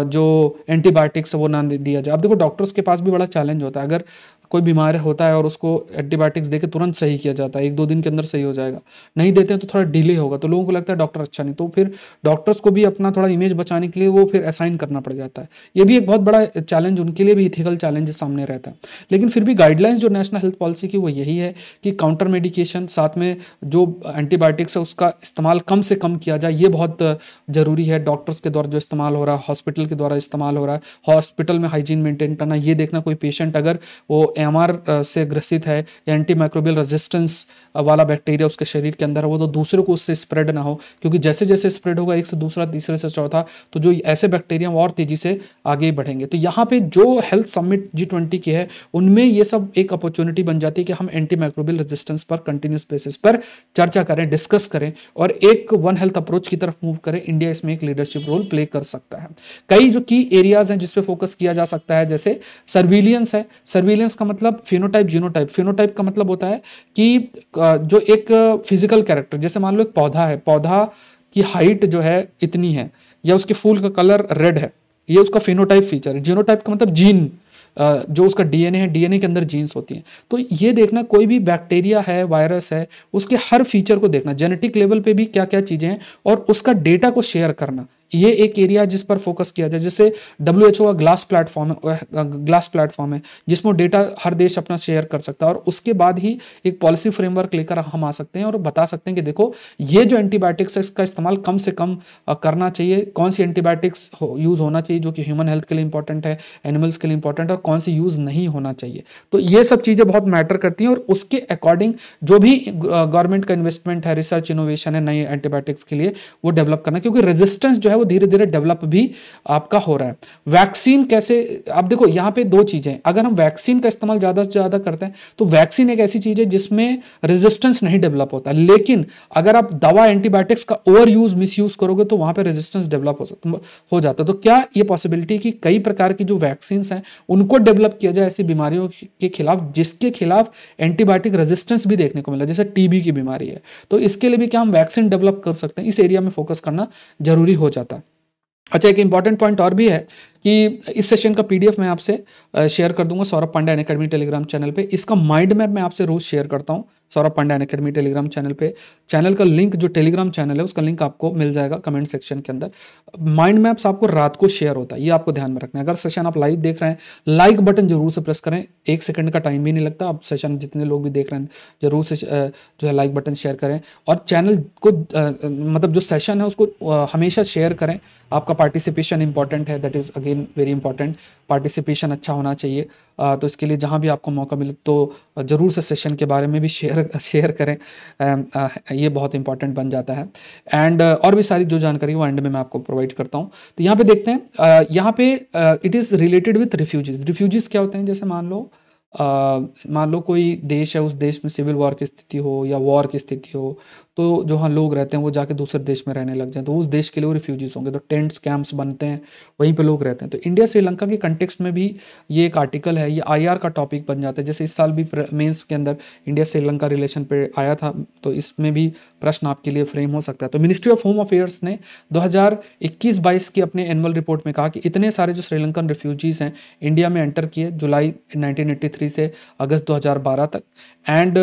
जो एंटीबायोटिक्स है वो ना दिया जाए। अब देखो डॉक्टर्स के पास भी बड़ा चैलेंज होता है, अगर कोई बीमार होता है और उसको एंटीबायोटिक्स देके तुरंत सही किया जाता है, 1-2 दिन के अंदर सही हो जाएगा, नहीं देते हैं तो थोड़ा डिले होगा, तो लोगों को लगता है डॉक्टर अच्छा नहीं, तो फिर डॉक्टर्स को भी अपना थोड़ा इमेज बचाने के लिए वो फिर असाइन करना पड़ जाता है। ये भी एक बहुत बड़ा चैलेंज, उनके लिए भी इथिकल चैलेंज सामने रहता है। लेकिन फिर भी गाइडलाइंस जो नेशनल हेल्थ पॉलिसी की वो यही है कि काउंटर मेडिकेशन, साथ में जो एंटीबायोटिक्स है उसका इस्तेमाल कम से कम किया जाए, ये बहुत जरूरी है। डॉक्टर्स के द्वारा जो इस्तेमाल हो रहा है, हॉस्पिटल के द्वारा इस्तेमाल हो रहा है, हॉस्पिटल में हाइजीन मेंटेन करना, ये देखना कोई पेशेंट अगर वो एएमआर से ग्रसित है या एंटी माइक्रोबियल रेजिस्टेंस वाला बैक्टीरिया उसके शरीर के अंदर है, वो तो दूसरों को उससे स्प्रेड ना हो, क्योंकि जैसे जैसे स्प्रेड होगा एक से दूसरा, तीसरे से चौथा, तो जो ऐसे बैक्टीरिया और तेजी से आगे बढ़ेंगे। तो यहाँ पे जो हेल्थ समिट G20 की है उनमें ये सब एक अपॉर्चुनिटी बन जाती है कि हम एंटी माइक्रोबियल रेजिस्टेंस पर कंटिन्यूस बेसिस पर चर्चा करें, डिस्कस करें और एक वन हेल्थ अप्रोच की तरफ मूव करें। इंडिया इसमें एक लीडरशिप रोल प्ले कर सकता है। कई जो की एरियाज हैं जिसपे फोकस किया जा सकता है, जैसे सर्विलियंस है। सर्विलियंस का मतलब फिनोटाइप, जीनोटाइप। फिनोटाइप का मतलब होता है कि जो एक फिजिकल कैरेक्टर, जैसे मान लो एक पौधा है, पौधा की हाइट जो है इतनी है या उसके फूल का कलर रेड है, ये उसका फिनोटाइप फीचर है। जीनोटाइप का मतलब जीन, जो उसका डीएनए है, डीएनए के अंदर जीन्स होती हैं। तो ये देखना कोई भी बैक्टीरिया है, वायरस है, उसके हर फीचर को देखना, जेनेटिक लेवल पे भी क्या क्या चीज़ें हैं और उसका डेटा को शेयर करना, ये एक एरिया जिस पर फोकस किया जाए। जैसे WHO का ग्लास प्लेटफॉर्म है जिसमें डेटा हर देश अपना शेयर कर सकता है और उसके बाद ही एक पॉलिसी फ्रेमवर्क लेकर हम आ सकते हैं और बता सकते हैं कि देखो ये जो एंटीबायोटिक्स है इसका इस्तेमाल कम से कम करना चाहिए, कौन सी एंटीबायोटिक्स यूज़ होना चाहिए जो कि ह्यूमन हेल्थ के लिए इंपॉर्टेंट है, एनिमल्स के लिए इंपॉर्टेंट है, और कौन सी यूज़ नहीं होना चाहिए। तो ये सब चीज़ें बहुत मैटर करती हैं और उसके अकॉर्डिंग जो भी गवर्नमेंट का इन्वेस्टमेंट है, रिसर्च इनोवेशन है नए एंटीबायोटिक्स के लिए, वो डेवलप करना, क्योंकि रेजिस्टेंस जो है वो धीरे धीरे डेवलप भी आपका हो रहा है। वैक्सीन कैसे, आप देखो यहाँ पे दो चीजें, अगर हम वैक्सीन का इस्तेमाल ज्यादा से ज्यादा करते हैं तो वैक्सीन एक ऐसी चीज है जिसमें रेजिस्टेंस नहीं डेवलप होता, लेकिन अगर आप दवा एंटीबायोटिक्स का ओवर यूज, मिस यूज करोगे तो वहां पे रेजिस्टेंस डेवलप हो जाता है। तो क्या ये पॉसिबिलिटी कि कई प्रकार की जो वैक्सीन हैं उनको डेवलप किया जाए ऐसी बीमारियों के खिलाफ जिसके खिलाफ एंटीबायोटिक रेजिस्टेंस भी देखने को मिला, जैसे टीबी की बीमारी है, तो इसके लिए भी क्या हम वैक्सीन डेवलप कर सकते हैं। इस एरिया में फोकस करना जरूरी हो जाता है। अच्छा, एक इंपॉर्टेंट पॉइंट और भी है कि इस सेशन का PDF मैं आपसे शेयर कर दूंगा Saurabh Pandya Unacademy Telegram channel पे। इसका माइंड मैप मैं आपसे रोज शेयर करता हूँ, Saurabh Pandya academy Telegram channel पे। चैनल का लिंक, जो टेलीग्राम चैनल है उसका लिंक आपको मिल जाएगा कमेंट सेक्शन के अंदर। माइंड मैप्स आपको रात को शेयर होता है, ये आपको ध्यान में रखना है। अगर सेशन आप लाइव देख रहे हैं, लाइक बटन जरूर से प्रेस करें, 1 सेकंड का टाइम भी नहीं लगता। आप सेशन जितने लोग भी देख रहे हैं जरूर से जो है लाइक बटन शेयर करें, और चैनल को मतलब जो सेशन है उसको हमेशा शेयर करें। आपका पार्टिसिपेशन इंपॉर्टेंट है, that is again very important. Participation अच्छा होना चाहिए। तो इसके लिए जहाँ भी आपको मौका मिले तो ज़रूर से सेशन के बारे में भी शेयर करें। ये बहुत इंपॉर्टेंट बन जाता है। एंड और भी सारी जो जानकारी वो एंड में मैं आपको प्रोवाइड करता हूँ। तो यहाँ पे देखते हैं, यहाँ पे it is related with refugees. Refugees क्या होते हैं? जैसे मान लो कोई देश है, उस देश में सिविल वॉर की स्थिति हो या वॉर की स्थिति हो, तो जो हाँ लोग रहते हैं वो जाके दूसरे देश में रहने लग जाए, तो उस देश के लिए वो रिफ्यूजीज होंगे। तो टेंट्स, कैंप्स बनते हैं, वहीं पे लोग रहते हैं। तो इंडिया श्रीलंका के कंटेक्स्ट में भी ये एक आर्टिकल है, ये आईआर का टॉपिक बन जाता है। जैसे इस साल भी मेंस के अंदर इंडिया श्रीलंका रिलेशन पे आया था, तो इसमें भी प्रश्न आपके लिए फ्रेम हो सकता है। तो मिनिस्ट्री ऑफ होम अफेयर्स ने 2021-22 की अपने एनुअल रिपोर्ट में कहा कि इतने सारे जो श्रीलंकन रिफ्यूजीज हैं इंडिया में एंटर किए जुलाई 1983 से अगस्त 2012 तक। एंड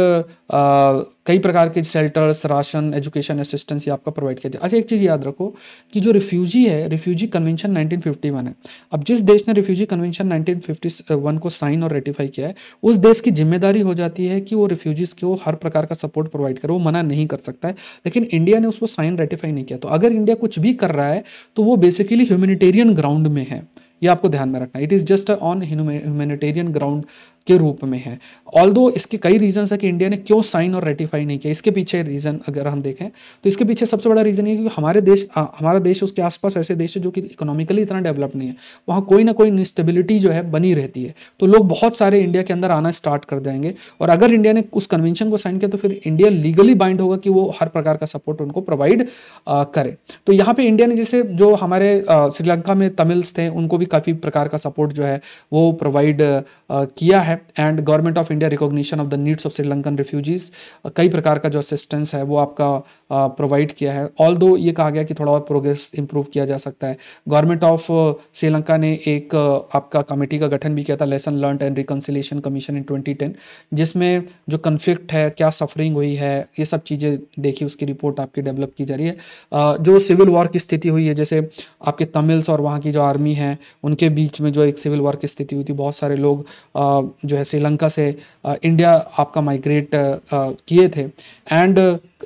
कई प्रकार के शेल्टर्स, राशन, एजुकेशन असिस्टेंस ये आपका प्रोवाइड किया जाए। अच्छा, एक चीज़ याद रखो कि जो रिफ्यूजी है, रिफ्यूजी कन्वेंशन 1951 है। अब जिस देश ने रिफ्यूजी कन्वेंशन 1951 को साइन और रेटिफाई किया है, उस देश की जिम्मेदारी हो जाती है कि वो रिफ्यूजीज़ को हर प्रकार का सपोर्ट प्रोवाइड करे, वो मना नहीं कर सकता है। लेकिन इंडिया ने उसको साइन रेटिफाई नहीं किया। तो अगर इंडिया कुछ भी कर रहा है तो वो बेसिकली ह्यूमैनिटेरियन ग्राउंड में है, ये आपको ध्यान में रखना। It is just on humanitarian ground के रूप में है। ऑल्दो इसके कई रीजंस है कि इंडिया ने क्यों साइन और रेटिफाई नहीं किया। इसके पीछे रीज़न अगर हम देखें तो इसके पीछे सबसे बड़ा रीज़न ये है कि हमारा देश उसके आसपास ऐसे देश है जो कि इकोनॉमिकली इतना डेवलप नहीं है, वहाँ कोई ना कोई इंस्टेबिलिटी जो है बनी रहती है। तो लोग बहुत सारे इंडिया के अंदर आना स्टार्ट कर देंगे, और अगर इंडिया ने उस कन्वेंशन को साइन किया तो फिर इंडिया लीगली बाइंड होगा कि वो हर प्रकार का सपोर्ट उनको प्रोवाइड करे। तो यहाँ पे इंडिया ने जैसे जो हमारे श्रीलंका में तमिल्स थे उनको भी काफ़ी प्रकार का सपोर्ट जो है वो प्रोवाइड किया है। And government of India recognition of the needs of Sri Lankan refugees, कई प्रकार का जो असिस्टेंस है वो आपका प्रोवाइड किया है। ऑल्दो ये कहा गया कि थोड़ा और प्रोग्रेस इंप्रूव किया जा सकता है। गवर्नमेंट ऑफ श्रीलंका ने एक आपका कमेटी का गठन भी किया था, lesson learn and reconciliation commission इन 2010, जिसमें जो कन्फ्लिक्ट है, क्या सफरिंग हुई है, ये सब चीज़ें देखी, उसकी रिपोर्ट आपकी डेवलप की जा रही है। जो सिविल वॉर की स्थिति हुई है, जैसे आपके तमिल्स और वहाँ की जो आर्मी है उनके बीच में जो एक सिविल वॉर की स्थिति हुई थी, बहुत सारे लोग जो है श्रीलंका से इंडिया आपका माइग्रेट किए थे। एंड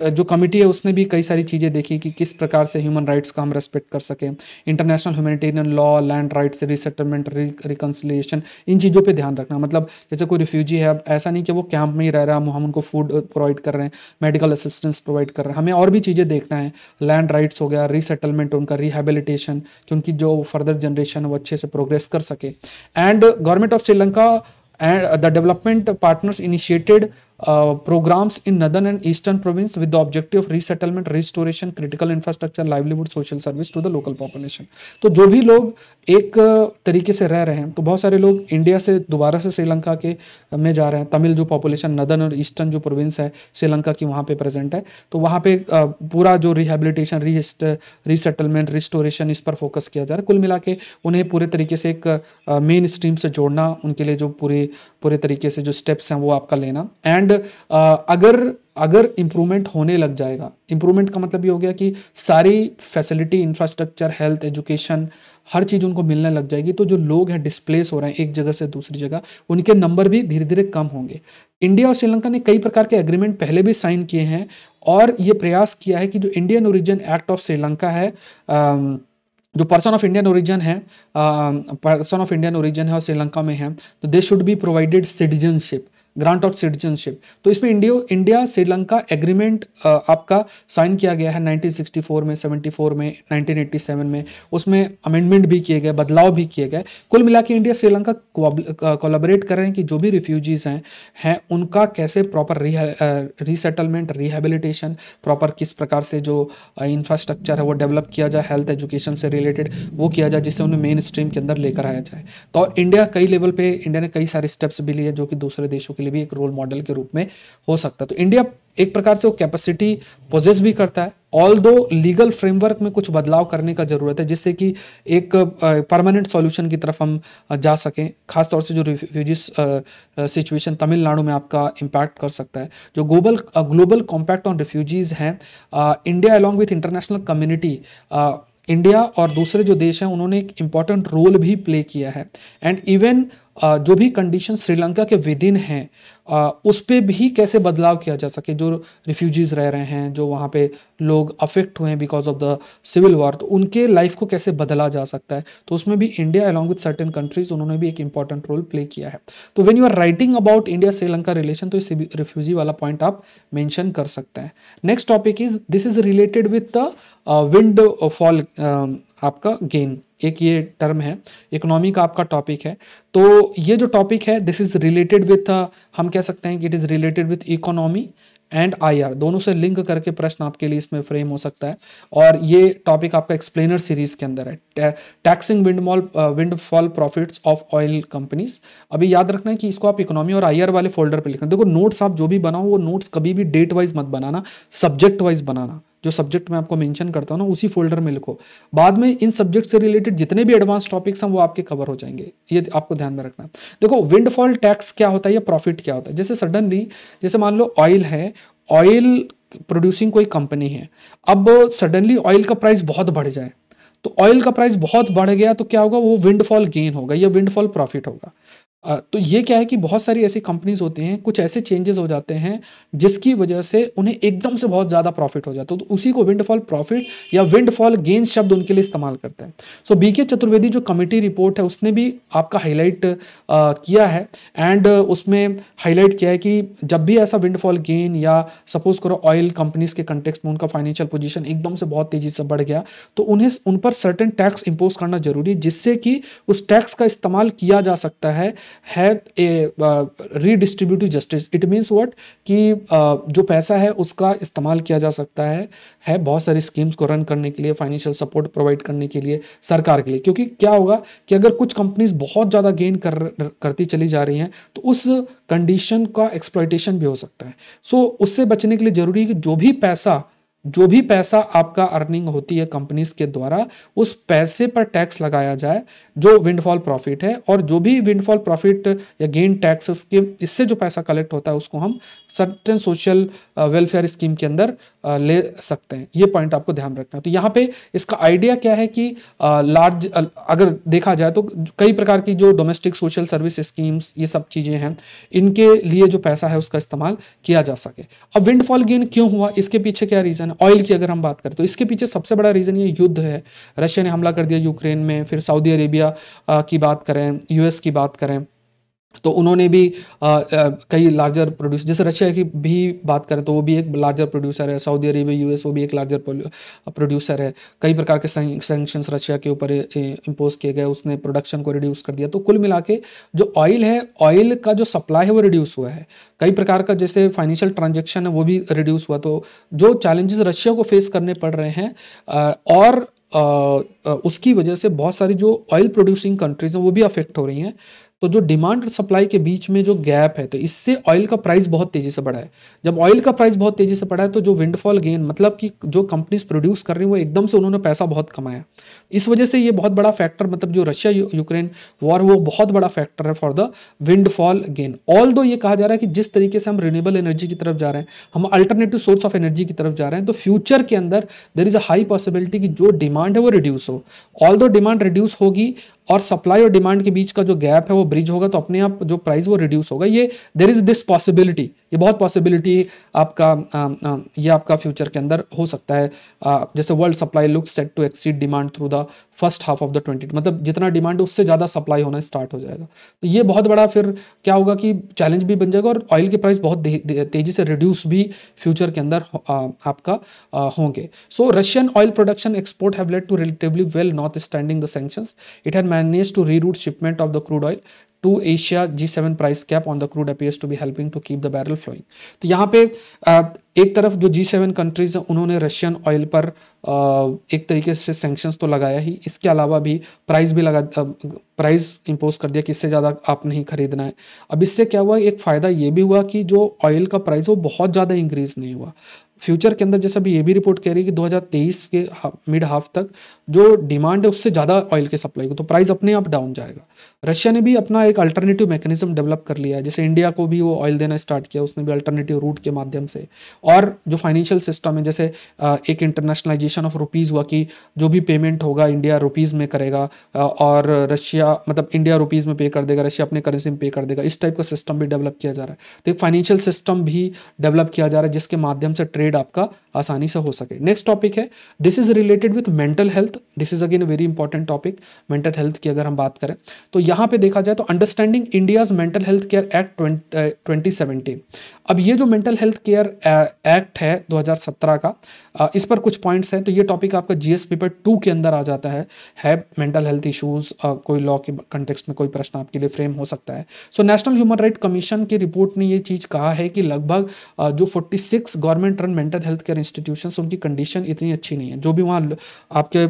जो कमिटी है उसने भी कई सारी चीज़ें देखी कि किस प्रकार से ह्यूमन राइट्स का हम रेस्पेक्ट कर सकें, international humanitarian law, land rights, resettlement, reconciliation, इन चीज़ों पे ध्यान रखना। मतलब जैसे कोई रिफ्यूजी है, अब ऐसा नहीं कि वो कैंप में ही रह रहा है, हम उनको फूड प्रोवाइड कर रहे हैं, मेडिकल असिस्टेंस प्रोवाइड कर रहे हैं, हमें और भी चीज़ें देखना है। लैंड राइट्स हो गया, रीसेटलमेंट, उनका रिहेबिलिटेशन, कि उनकी जो फर्दर जनरेशन है वो अच्छे से प्रोग्रेस कर सके। And government of Sri Lanka and the development partners initiated programs in northern and eastern province with the objective of resettlement, restoration, critical infrastructure, livelihood, social service to the local population। तो जो भी लोग एक तरीके से रह रहे हैं, तो बहुत सारे लोग इंडिया से दोबारा से श्रीलंका के में जा रहे हैं। तमिल जो पॉपुलेशन नदर्न और ईस्टर्न जो प्रोविंस है श्रीलंका की वहाँ पे प्रेजेंट है, तो वहाँ पे पूरा जो रिहेबिलिटेशन, रीसेटलमेंट, रिस्टोरेशन, इस पर फोकस किया जा रहा है। कुल मिला के उन्हें पूरे तरीके से एक मेन स्ट्रीम से जोड़ना, उनके लिए जो पूरे तरीके से जो स्टेप्स हैं वो आपका लेना। एंड अगर इम्प्रूवमेंट होने लग जाएगा, इम्प्रूवमेंट का मतलब ये हो गया कि सारी फैसिलिटी, इंफ्रास्ट्रक्चर, हेल्थ, एजुकेशन, हर चीज़ उनको मिलने लग जाएगी, तो जो लोग हैं डिस्प्लेस हो रहे हैं एक जगह से दूसरी जगह, उनके नंबर भी धीरे धीरे कम होंगे। इंडिया और श्रीलंका ने कई प्रकार के एग्रीमेंट पहले भी साइन किए हैं, और ये प्रयास किया है कि जो Indian origin act of Sri Lanka है, जो पर्सन ऑफ इंडियन ओरिजिन है, और श्रीलंका में है, तो they should be provided citizenship, grant of citizenship. तो इसमें इंडिया श्रीलंका एग्रीमेंट आपका साइन किया गया है 1964 में, 74 में, 1987 में, उसमें अमेंडमेंट भी किए गए, बदलाव भी किए गए। कुल मिला के इंडिया श्रीलंका कोलैबोरेट कर रहे हैं कि जो भी रिफ्यूजीज हैं उनका कैसे प्रॉपर रीसेटलमेंट, रिहेबिलिटेशन, प्रॉपर किस प्रकार से जो इंफ्रास्ट्रक्चर है वो डेवलप किया जाए, हेल्थ एजुकेशन से रिलेटेड वो किया जाए, जिससे उन्हें मेन स्ट्रीम के अंदर लेकर आया जाए। तो इंडिया कई लेवल पे, इंडिया ने कई सारे स्टेप्स भी लिए जो कि दूसरे देशों के के लिए भी एक रोल मॉडल के रूप में हो सकता है। तो इंडिया एक प्रकार से वो कैपेसिटी पोजेस भी करता है, ऑल दो लीगल फ्रेमवर्क में कुछ बदलाव करने का जरूरत है जिससे कि एक परमानेंट सॉल्यूशन की तरफ हम जा सकें। खासतौर से जो रिफ्यूजीज सिचुएशन तमिलनाडु में आपका इम्पैक्ट कर सकता है। जो ग्लोबल कॉम्पैक्ट ऑन रिफ्यूजीज हैं, India along with international community, India और दूसरे जो देश हैं उन्होंने एक इम्पॉर्टेंट रोल भी प्ले किया है। एंड इवन जो भी कंडीशन श्रीलंका के विद इन हैं उस पर भी कैसे बदलाव किया जा सके। जो रिफ्यूजीज रह रहे हैं, जो वहाँ पे लोग अफेक्ट हुए हैं because of the civil war, तो उनके लाइफ को कैसे बदला जा सकता है, तो उसमें भी India along with certain countries उन्होंने भी एक इंपॉर्टेंट रोल प्ले किया है। तो when you are writing about India Sri Lanka relation तो इस रिफ्यूजी वाला पॉइंट आप मेंशन कर सकते हैं। Next topic is this is related with the wind fall आपका गेन, एक ये टर्म है, इकोनॉमी का आपका टॉपिक है। तो ये जो टॉपिक है दिस इज रिलेटेड विथ, हम कह सकते हैं कि it is related with economy and IR, दोनों से लिंक करके प्रश्न आपके लिए इसमें फ्रेम हो सकता है। और ये टॉपिक आपका एक्सप्लेनर सीरीज के अंदर है, taxing windfall profits of oil companies. अभी याद रखना है कि इसको आप इकोनॉमी और आईआर वाले फोल्डर पे लिखना। देखो नोट्स आप जो भी बनाओ वो नोट्स कभी भी डेट वाइज मत बनाना, सब्जेक्ट वाइज बनाना। जो सब्जेक्ट मैं आपको मेंशन करता हूँ ना उसी फोल्डर में लिखो। बाद में इन सब्जेक्ट से रिलेटेड जितने भी एडवांस टॉपिक्स हैं वो आपके कवर हो जाएंगे, ये आपको ध्यान में रखना है। देखो विंडफॉल टैक्स क्या होता है या प्रॉफिट क्या होता है। जैसे सडनली, जैसे मान लो ऑयल है, ऑयल प्रोड्यूसिंग कोई कंपनी है, अब सडनली ऑयल का प्राइस बहुत बढ़ जाए, तो ऑयल का प्राइस बहुत बढ़ गया तो क्या होगा, वो विंडफॉल गेन होगा या विंडफॉल प्रॉफिट होगा। तो ये क्या है कि बहुत सारी ऐसी कंपनीज होती हैं, कुछ ऐसे चेंजेस हो जाते हैं जिसकी वजह से उन्हें एकदम से बहुत ज़्यादा प्रॉफिट हो जाता है, तो उसी को विंडफॉल प्रॉफिट या विंडफॉल गेन शब्द उनके लिए इस्तेमाल करते हैं। सो बीके चतुर्वेदी जो कमेटी रिपोर्ट है उसने भी आपका हाईलाइट किया है, एंड उसमें हाईलाइट किया है कि जब भी ऐसा विंडफॉल गेन या सपोज करो ऑयल कंपनीज के कंटेक्स्ट में उनका फाइनेंशियल पोजीशन एकदम से बहुत तेजी से बढ़ गया, तो उन्हें उन पर सर्टेन टैक्स इंपोज करना जरूरी है जिससे कि उस टैक्स का इस्तेमाल किया जा सकता है a redistributive justice. It means what कि जो पैसा है उसका इस्तेमाल किया जा सकता है बहुत सारी स्कीम्स को रन करने के लिए, फाइनेंशियल सपोर्ट प्रोवाइड करने के लिए सरकार के लिए। क्योंकि क्या होगा कि अगर कुछ कंपनीज बहुत ज़्यादा गेन करती चली जा रही हैं तो उस कंडीशन का एक्सप्लॉयटेशन भी हो सकता है। सो उससे बचने के लिए जरूरी है कि जो भी पैसा आपका अर्निंग होती है कंपनीज के द्वारा, उस पैसे पर टैक्स लगाया जाए जो विंडफॉल प्रॉफिट है, और जो भी विंडफॉल प्रॉफिट या गेन टैक्स के इससे जो पैसा कलेक्ट होता है उसको हम सर्टेन सोशल वेलफेयर स्कीम के अंदर ले सकते हैं। ये पॉइंट आपको ध्यान रखना है। तो यहाँ पे इसका आइडिया क्या है कि लार्ज अगर देखा जाए तो कई प्रकार की जो डोमेस्टिक सोशल सर्विस स्कीम्स ये सब चीज़ें हैं, इनके लिए जो पैसा है उसका इस्तेमाल किया जा सके। अब विंडफॉल गेन क्यों हुआ, इसके पीछे क्या रीज़न है। ऑयल की अगर हम बात करें तो इसके पीछे सबसे बड़ा रीज़न ये युद्ध है। रशिया ने हमला कर दिया यूक्रेन में, फिर सऊदी अरेबिया की बात करें, यूएस की बात करें तो उन्होंने भी कई लार्जर प्रोड्यूसर, जैसे रशिया की भी बात करें तो वो भी एक लार्जर प्रोड्यूसर है, सऊदी अरेबिया यूएस वो भी एक लार्जर प्रोड्यूसर है। कई प्रकार के सैंक्शंस रशिया के ऊपर इम्पोज किए गए, उसने प्रोडक्शन को रिड्यूस कर दिया। तो कुल मिला के जो ऑयल है, ऑयल का जो सप्लाई है वो रिड्यूस हुआ है। कई प्रकार का जैसे फाइनेंशियल ट्रांजेक्शन है वो भी रिड्यूस हुआ। तो जो चैलेंजेस रशिया को फेस करने पड़ रहे हैं और उसकी वजह से बहुत सारी जो ऑयल प्रोड्यूसिंग कंट्रीज हैं वो भी अफेक्ट हो रही हैं। तो जो डिमांड और सप्लाई के बीच में जो गैप है, तो इससे ऑयल का प्राइस बहुत तेजी से बढ़ा है। जब ऑयल का प्राइस बहुत तेजी से बढ़ा है तो जो विंडफॉल गेन, मतलब कि जो कंपनीज प्रोड्यूस कर रही हैं वो एकदम से उन्होंने पैसा बहुत कमाया। इस वजह से ये बहुत बड़ा फैक्टर, मतलब जो रशिया यूक्रेन वॉर वो बहुत बड़ा फैक्टर है for the windfall gain. All दो ये कहा जा रहा है कि जिस तरीके से हम रिन्यूएबल एनर्जी की तरफ जा रहे हैं, हम अल्टरनेटिव सोर्स ऑफ एनर्जी की तरफ जा रहे हैं, तो फ्यूचर के अंदर there is a high possibility कि जो डिमांड है वो रिड्यूस हो। ऑल दो डिमांड रिड्यूस होगी और सप्लाई और डिमांड के बीच का जो गैप है वो ब्रिज होगा, तो अपने आप जो प्राइस वो रिड्यूस होगा। ये देयर इज दिस पॉसिबिलिटी, ये बहुत पॉसिबिलिटी आपका ये आपका फ्यूचर के अंदर हो सकता है। जैसे world supply looks set to exceed demand through the first half of the 20, मतलब जितना डिमांड है उससे ज़्यादा सप्लाई होना स्टार्ट हो जाएगा। तो ये बहुत बड़ा फिर क्या होगा कि चैलेंज भी बन जाएगा और ऑयल के प्राइस बहुत तेजी से रिड्यूस भी फ्यूचर के अंदर आपका होंगे। So Russian oil production export have led to relatively well not standing the sanctions. It had managed to reroute shipment of the crude oil to Asia G7 price cap on the crude appears to be helping to keep the barrel flowing. तो यहाँ पे एक तरफ जो G7 कंट्रीज हैं उन्होंने रशियन ऑयल पर एक तरीके से सैंक्शंस तो लगाया ही, इसके अलावा भी प्राइस इंपोज कर दिया कि इससे ज़्यादा आप नहीं खरीदना है। अब इससे क्या हुआ, एक फ़ायदा ये भी हुआ कि जो ऑयल का प्राइस वो बहुत ज़्यादा इंक्रीज नहीं हुआ। फ्यूचर के अंदर जैसा भी ये भी रिपोर्ट कह रही है कि 2023 के मिड हाफ तक जो डिमांड है उससे ज़्यादा ऑयल की सप्लाई को, तो प्राइस अपने आप डाउन जाएगा। रशिया ने भी अपना एक अल्टरनेटिव मैकेनिज्म डेवलप कर लिया है, जैसे इंडिया को भी वो ऑयल देना स्टार्ट किया, उसने भी अल्टरनेटिव रूट के माध्यम से। और जो फाइनेंशियल सिस्टम है, जैसे एक इंटरनेशनलाइजेशन ऑफ रुपीज़ हुआ कि जो भी पेमेंट होगा इंडिया रुपीज़ में करेगा और रशिया मतलब इंडिया रुपीज़ में पे कर देगा, रशिया अपने करेंसी में पे कर देगा, इस टाइप का सिस्टम भी डेवलप किया जा रहा है। तो एक फाइनेंशियल सिस्टम भी डेवलप किया जा रहा है जिसके माध्यम से ट्रेड आपका आसानी से हो सके। नेक्स्ट टॉपिक है, this is related with mental health. This is again a very important topic. Mental health की अगर हम बात करें तो यहाँ पे देखा जाए तो understanding India's mental health care act 2017। अब ये जो मेंटल हेल्थ केयर एक्ट है 2017 का, इस पर कुछ पॉइंट्स हैं। तो ये टॉपिक आपका जीएस पेपर 2 के अंदर आ जाता है मेंटल हेल्थ इश्यूज, कोई लॉ के कंटेक्स्ट में कोई प्रश्न आपके लिए फ्रेम हो सकता है। So national human right commission की रिपोर्ट ने ये चीज़ कहा है कि लगभग जो 46 government run mental health care institutions, उनकी कंडीशन इतनी अच्छी नहीं है। जो भी वहाँ आपके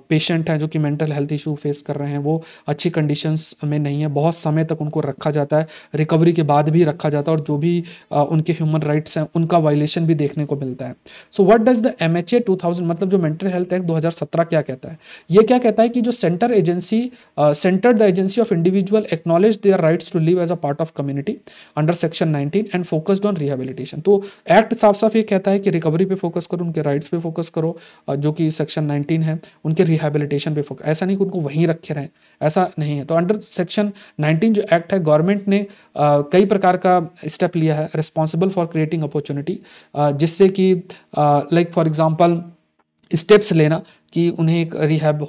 पेशेंट हैं जो कि मेंटल हेल्थ इशू फेस कर रहे हैं वो अच्छी कंडीशंस में नहीं है, बहुत समय तक उनको रखा जाता है, रिकवरी के बाद भी रखा जाता है, और जो भी उनके ह्यूमन राइट्स हैं उनका वायलेशन भी देखने को मिलता है। So what does the MHA 2000 मतलब जो मेंटल हेल्थ एक्ट 2017 क्या कहता है, ये क्या कहता है कि जो centre the agency of individual acknowledge their rights to live as a part of community under section 19 and focused on rehabilitation. तो एक्ट साफ साफ ये कहता है कि रिकवरी पे फोकस करो, उनके राइट्स पे फोकस करो, जो कि सेक्शन 19 है, उनके रिहेबिलिटेशन पे फोकस, ऐसा नहीं कि उनको वहीं रखे रहें, ऐसा नहीं है। तो अंडर सेक्शन 19 जो एक्ट है, गवर्नमेंट ने कई प्रकार का स्टेप लिया है रिस्पॉन्सिबल फॉर क्रिएटिंग अपॉर्चुनिटी, जिससे कि लाइक फॉर एग्जांपल स्टेप्स लेना कि उन्हें एक रिहैब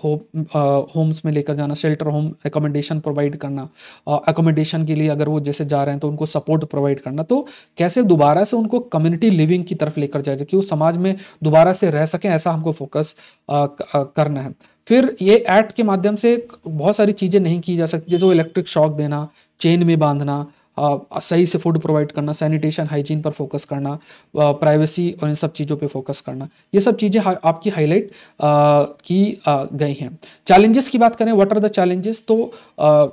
होम्स में लेकर जाना, शेल्टर होम एकोमोडेशन प्रोवाइड करना, एकोमोडेशन के लिए अगर वो जैसे जा रहे हैं तो उनको सपोर्ट प्रोवाइड करना, तो कैसे दोबारा से उनको कम्युनिटी लिविंग की तरफ लेकर जाए कि वो समाज में दोबारा से रह सकें, ऐसा हमको फोकस करना है। फिर ये एक्ट के माध्यम से बहुत सारी चीज़ें नहीं की जा सकती, जैसे वो इलेक्ट्रिक शॉक देना, चेन में बांधना, सही से फूड प्रोवाइड करना, सैनिटेशन हाइजीन पर फोकस करना, प्राइवेसी और इन सब चीज़ों पे फोकस करना, ये सब चीज़ें आपकी हाईलाइट की गई हैं। चैलेंजेस की बात करें, व्हाट आर द चैलेंजेस, तो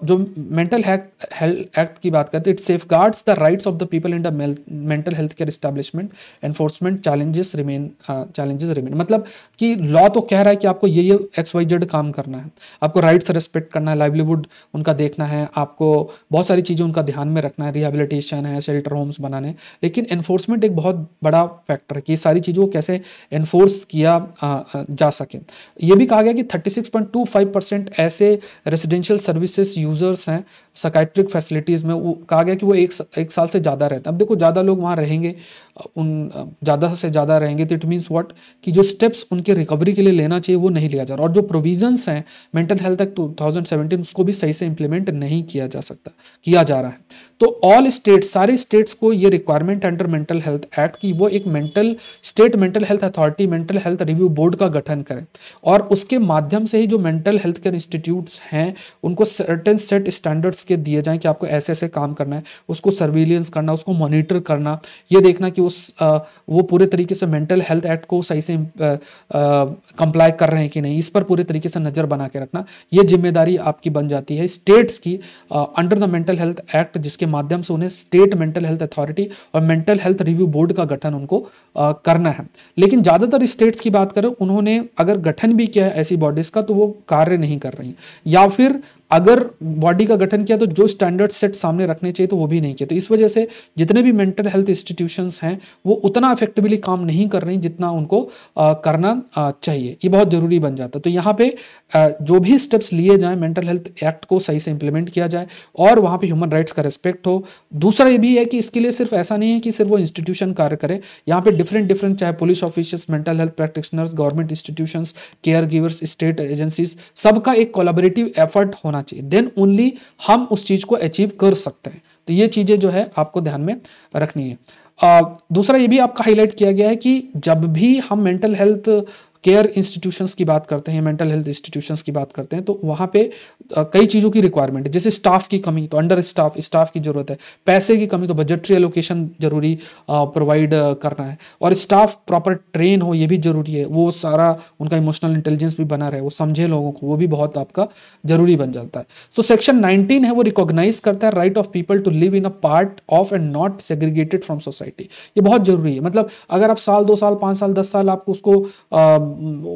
जो मेंटल हेल्थ एक्ट की बात करते हैं, it safeguards the rights of the people in the mental health care establishment, enforcement challenges remain, मतलब कि लॉ तो कह रहा है कि आपको ये XYZ काम करना है, आपको राइट्स रेस्पेक्ट करना है, लाइवलीहुड उनका देखना है, आपको बहुत सारी चीज़ें उनका ध्यान में रखना है, रिहेबिलिटेशन है, शेल्टर होम्स बनाने, लेकिन एनफोर्समेंट एक बहुत बड़ा फैक्टर है कि ये सारी चीज़ों को कैसे एनफोर्स किया जा सके। ये भी कहा गया कि 36.25% ऐसे रेजिडेंशियल सर्विसेज यूजर्स हैं साइकियाट्रिक फैसिलिटीज़ में, वो कहा गया कि वो एक साल से ज़्यादा रहते हैं। अब देखो ज़्यादा लोग वहाँ रहेंगे, ज़्यादा से ज़्यादा रहेंगे तो इट मीन्स व्हाट कि जो स्टेप्स उनके रिकवरी के लिए लेना चाहिए वो नहीं लिया जा रहा, और जो प्रोविजंस हैं मेंटल हेल्थ एक्ट 2017 उसको भी सही से इंप्लीमेंट नहीं किया जा रहा है। तो ऑल स्टेट्स, सारे स्टेट्स को ये requirement under mental health act की वो एक state mental health authority, mental health review board का गठन करें, और उसके माध्यम से ही जो मेंटल हेल्थ केयर इंस्टीट्यूट्स हैं उनको सर्टेन सेट स्टैंडर्ड्स के दिए जाएं कि आपको ऐसे ऐसे काम करना है, उसको सर्विलियंस करना, उसको मॉनिटर करना, ये देखना कि वो पूरे तरीके से मेंटल हेल्थ एक्ट को सही से कंप्लाई कर रहे हैं कि नहीं, इस पर पूरे तरीके से नज़र बना के रखना, ये जिम्मेदारी आपकी बन जाती है स्टेट्स की under the mental health act, जिसके माध्यम से उन्हें स्टेट मेंटल हेल्थ अथॉरिटी और मेंटल हेल्थ रिव्यू बोर्ड का गठन उनको करना है। लेकिन ज़्यादातर स्टेट्स की बात करें, उन्होंने अगर गठन भी किया है ऐसी बॉडीज़ का तो वो कार्य नहीं कर रही, या फिर अगर बॉडी का गठन किया तो जो स्टैंडर्ड सेट सामने रखने चाहिए तो वो भी नहीं किया। तो इस वजह से जितने भी मेंटल हेल्थ इंस्टीट्यूशंस हैं वो उतना इफेक्टिवली काम नहीं कर रही जितना उनको करना चाहिए, ये बहुत ज़रूरी बन जाता है। तो यहाँ पे जो भी स्टेप्स लिए जाएं मेंटल हेल्थ एक्ट को सही से इंप्लीमेंट किया जाए और वहाँ पे ह्यूमन राइट्स का रिस्पेक्ट हो। दूसरा ये भी है कि इसके लिए सिर्फ ऐसा नहीं है कि सिर्फ वो इंस्टीट्यूशन कार्य करे, यहाँ पे डिफरेंट चाहे police officers, mental health practitioners, government institutions, care givers, state agencies, सबका एक कोलैबोरेटिव एफर्ट होना चाहिए, देन ओनली हम उस चीज को अचीव कर सकते हैं। तो ये चीजें जो है आपको ध्यान में रखनी है। दूसरा ये भी आपका हाईलाइट किया गया है कि जब भी हम मेंटल हेल्थ केयर इंस्टीट्यूशंस की बात करते हैं, मेंटल हेल्थ इंस्टीट्यूशंस की बात करते हैं, तो वहाँ पे कई चीज़ों की रिक्वायरमेंट है, जैसे स्टाफ की कमी तो अंडर स्टाफ की जरूरत है, पैसे की कमी तो बजटरी एलोकेशन जरूरी प्रोवाइड करना है, और स्टाफ प्रॉपर ट्रेन हो ये भी जरूरी है, वो सारा उनका इमोशनल इंटेलिजेंस भी बना रहे, वो समझे लोगों को, वो भी बहुत आपका जरूरी बन जाता है। तो सेक्शन 19 है वो रिकॉग्नाइज करता है right of people to live in a part of and not segregated from society. ये बहुत जरूरी है, मतलब अगर आप साल 2 साल 5 साल 10 साल आपको उसको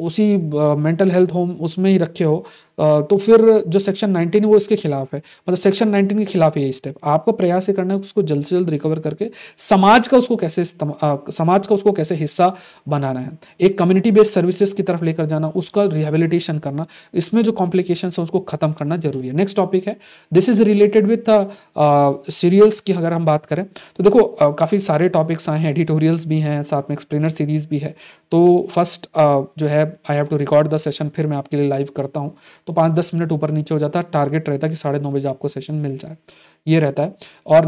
उसी मेंटल हेल्थ होम उसमें ही रखे हो, तो फिर जो सेक्शन 19 है वो इसके खिलाफ है, मतलब सेक्शन 19 के खिलाफ है ये स्टेप। आपको प्रयास ये करना है उसको जल्द से जल्द रिकवर करके समाज का उसको कैसे हिस्सा बनाना है, एक कम्युनिटी बेस्ड सर्विसेज की तरफ लेकर जाना, उसका रिहेबिलिटेशन करना, इसमें जो कॉम्प्लिकेशंस है उसको खत्म करना जरूरी है। नेक्स्ट टॉपिक है, this is related with cereals की अगर हम बात करें तो देखो काफ़ी सारे टॉपिक्स आए हैं, एडिटोरियल्स भी हैं, साथ में एक्सप्लेनर सीरीज भी है। तो फर्स्ट जो है I have to record the session, फिर मैं आपके लिए लाइव करता हूँ, तो 5-10 मिनट ऊपर नीचे हो जाता है, टारगेट रहता है कि 9:30 बजे आपको सेशन मिल जाए, ये रहता है। और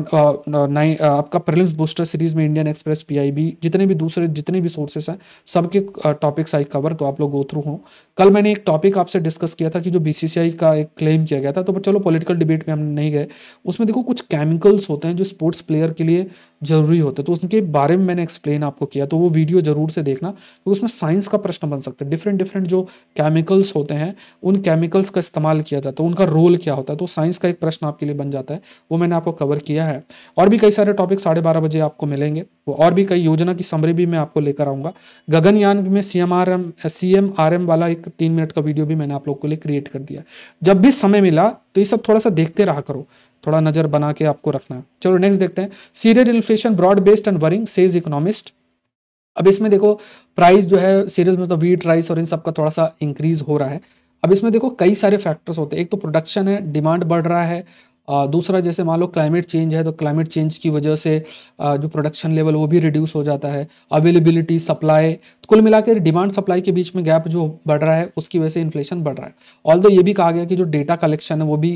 आपका प्रीलिम्स बूस्टर सीरीज में इंडियन एक्सप्रेस, पीआईबी, जितने भी दूसरे जितने भी सोर्सेस हैं सबके टॉपिक्स आई कवर, तो आप लोग गो थ्रू हों। कल मैंने एक टॉपिक आपसे डिस्कस किया था कि जो बीसीसीआई का एक क्लेम किया गया था, तो चलो पॉलिटिकल डिबेट में हम नहीं गए, उसमें देखो कुछ केमिकल्स होते हैं जो स्पोर्ट्स प्लेयर के लिए जरूरी होते हैं, तो उसके बारे में मैंने एक्सप्लेन आपको किया, तो वो वीडियो जरूर से देखना, क्योंकि उसमें साइंस का प्रश्न बन सकता है। डिफरेंट जो केमिकल्स होते हैं उन केमिकल्स का इस्तेमाल किया जाता है, उनका रोल क्या होता है, तो साइंस का एक प्रश्न आपके लिए बन जाता है, वो मैंने आपको कवर किया है। और भी कई सारे टॉपिक 12:30 बजे आपको मिलेंगे, वो और भी कई योजना की समरी भी मैं आपको लेकर आऊंगा। गगनयान में CMRM वाला एक 3 मिनट का वीडियो भी मैंने आप लोग के लिए क्रिएट कर दिया। जब भी समय मिला तो ये सब थोड़ा सा देखते रहा करो, थोड़ा नजर बना के आपको रखना है। चलो नेक्स्ट देखते हैं, cereal inflation broad based and worrying says economist. अब इसमें देखो प्राइस जो है सीरियल में, तो व्हीट, राइस और इन सब का थोड़ा सा इंक्रीज हो रहा है। अब इसमें देखो कई सारे फैक्टर्स होते हैं, एक तो प्रोडक्शन है, डिमांड बढ़ रहा है, दूसरा जैसे मान लो क्लाइमेट चेंज है, तो क्लाइमेट चेंज की वजह से जो प्रोडक्शन लेवल वो भी रिड्यूस हो जाता है, अवेलेबिलिटी, सप्लाई, तो कुल मिलाकर डिमांड सप्लाई के बीच में गैप जो बढ़ रहा है उसकी वजह से इन्फ्लेशन बढ़ रहा है। ऑल्दो ये भी कहा गया कि जो डेटा कलेक्शन है वो भी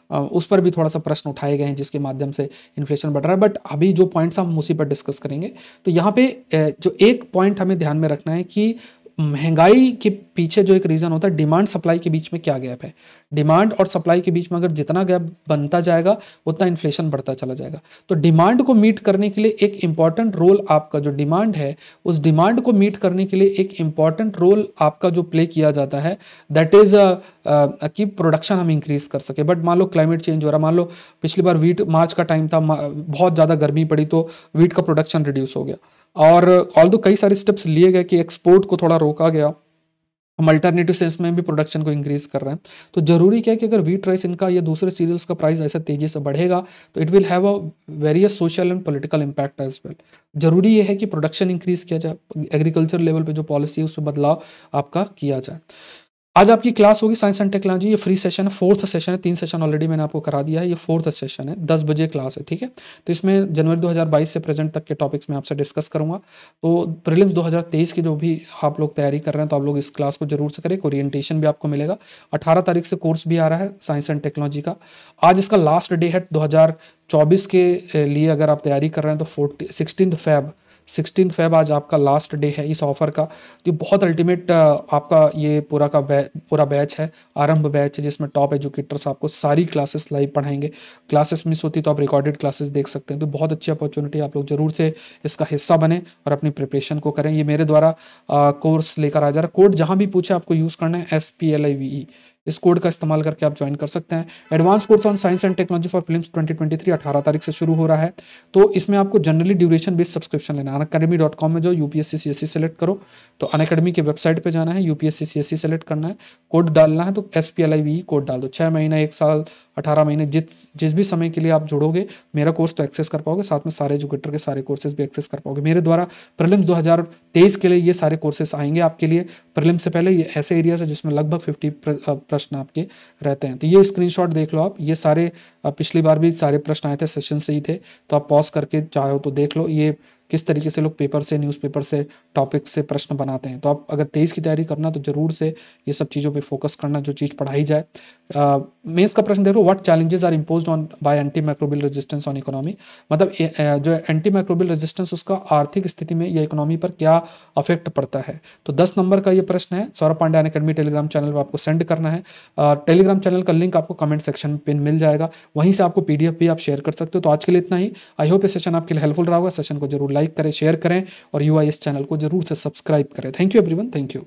उस पर भी थोड़ा सा प्रश्न उठाए गए हैं जिसके माध्यम से इन्फ्लेशन बढ़ रहा है। बट अभी जो पॉइंट्स हम उसी पर डिस्कस करेंगे, तो यहाँ पे जो एक पॉइंट हमें ध्यान में रखना है कि महंगाई के पीछे जो एक रीजन होता है, डिमांड सप्लाई के बीच में क्या गैप है, डिमांड और सप्लाई के बीच में अगर जितना गैप बनता जाएगा उतना इन्फ्लेशन बढ़ता चला जाएगा। तो डिमांड को मीट करने के लिए एक इंपॉर्टेंट रोल आपका जो डिमांड है, उस डिमांड को मीट करने के लिए एक इंपॉर्टेंट रोल आपका जो प्ले किया जाता है, दैट इज कि प्रोडक्शन हम इंक्रीज कर सके। बट मान लो क्लाइमेट चेंज हो रहा, मान लो पिछली बार वीट मार्च का टाइम था, बहुत ज़्यादा गर्मी पड़ी तो वीट का प्रोडक्शन रिड्यूस हो गया, और ऑल्दो कई सारे स्टेप्स लिए गए कि एक्सपोर्ट को थोड़ा रोका गया, हम अल्टरनेटिव सेंस में भी प्रोडक्शन को इंक्रीज कर रहे हैं। तो जरूरी क्या है कि अगर व्हीट राइस इनका या दूसरे सीरियल्स का प्राइस ऐसा तेजी से बढ़ेगा तो it will have a various social and political impact as well. जरूरी ये है कि प्रोडक्शन इंक्रीज किया जाए, एग्रीकल्चर लेवल पे जो पॉलिसी है उसमें बदलाव आपका किया जाए। आज आपकी क्लास होगी साइंस एंड टेक्नोलॉजी, ये फ्री सेशन है, 4th सेशन है, 3 सेशन ऑलरेडी मैंने आपको करा दिया है, ये 4th सेशन है, 10 बजे क्लास है, ठीक है। तो इसमें जनवरी 2022 से प्रेजेंट तक के टॉपिक्स मैं आपसे डिस्कस करूंगा। तो प्रीलिम्स 2023 की जो भी आप लोग तैयारी कर रहे हैं तो आप लोग इस क्लास को जरूर से करें, ओरिएंटेशन भी आपको मिलेगा। 18 तारीख से कोर्स भी आ रहा है साइंस एंड टेक्नोलॉजी का, आज इसका लास्ट डे है 2024 के लिए अगर आप तैयारी कर रहे हैं तो 16 फेब आज आपका लास्ट डे है इस ऑफर का। तो बहुत अल्टीमेट आपका ये पूरा बैच है, आरंभ बैच है, जिसमें टॉप एजुकेटर्स आपको सारी क्लासेस लाइव पढ़ाएंगे। क्लासेस मिस होती तो आप रिकॉर्डेड क्लासेस देख सकते हैं। तो बहुत अच्छी अपॉर्चुनिटी, आप लोग जरूर से इसका हिस्सा बने और अपनी प्रिपरेशन को करें। ये मेरे द्वारा कोर्स लेकर आ जा रहा है, कोड जहाँ भी पूछे आपको यूज़ करना है SPLIVE, इस कोड का इस्तेमाल करके आप ज्वाइन कर सकते हैं। Advance course on science and technology for films 2023 18 तारीख से शुरू हो रहा है। तो इसमें आपको जनरली ड्यूरेशन बेस्ड सब्सक्रिप्शन लेना है। अनअकैडमी.com में जो UPSC CSE सेलेक्ट करो, तो अनअकैडमी के वेबसाइट पे जाना है, UPSC CSE सेलेक्ट करना है, कोड डालना है, तो SPLIVE कोड डाल दो। 6 महीना, 1 साल, 18 महीने, जिस भी समय के लिए आप जुड़ोगे मेरा कोर्स तो एक्सेस कर पाओगे, साथ में सारे एजुकेटर के सारे कोर्सेज भी एक्सेस कर पाओगे। मेरे द्वारा प्रीलिम्स 2023 के लिए ये सारे कोर्सेज आएंगे आपके लिए। प्रीलिम्स से पहले ये ऐसे एरियाज है जिसमें लगभग 50 प्रश्न आपके रहते हैं। तो ये स्क्रीनशॉट देख लो आप, ये सारे पिछली बार भी सारे प्रश्न आए थे, सेशन से ही थे, तो आप पॉज करके चाहो तो देख लो। ये किस तरीके से लोग पेपर से, न्यूज़पेपर से, टॉपिक से प्रश्न बनाते हैं। तो आप अगर 23 की तैयारी करना तो ज़रूर से ये सब चीज़ों पे फोकस करना, जो चीज़ पढ़ाई जाए। मेंस का प्रश्न देखो, what challenges are imposed on by anti microbial resistance on economy. मतलब जो एंटी माइक्रोबियल रेजिस्टेंस उसका आर्थिक स्थिति में या इकोनॉमी पर क्या अफेक्ट पड़ता है। तो 10 नंबर का ये प्रश्न है। Saurabh Pandya academy Telegram channel पर आपको सेंड करना है। टेलीग्राम चैनल का लिंक आपको कमेंट सेक्शन में पिन मिल जाएगा, वहीं से आपको पीडीएफ भी आप शेयर कर सकते हो। तो आज के लिए इतना ही। आई होप ये सेशन आपके लिए हेल्पफुल रहा होगा। सेशन को जरूर लाइक करें, शेयर करें और यूआईएस चैनल को जरूर से सब्सक्राइब करें। Thank you everyone, thank you.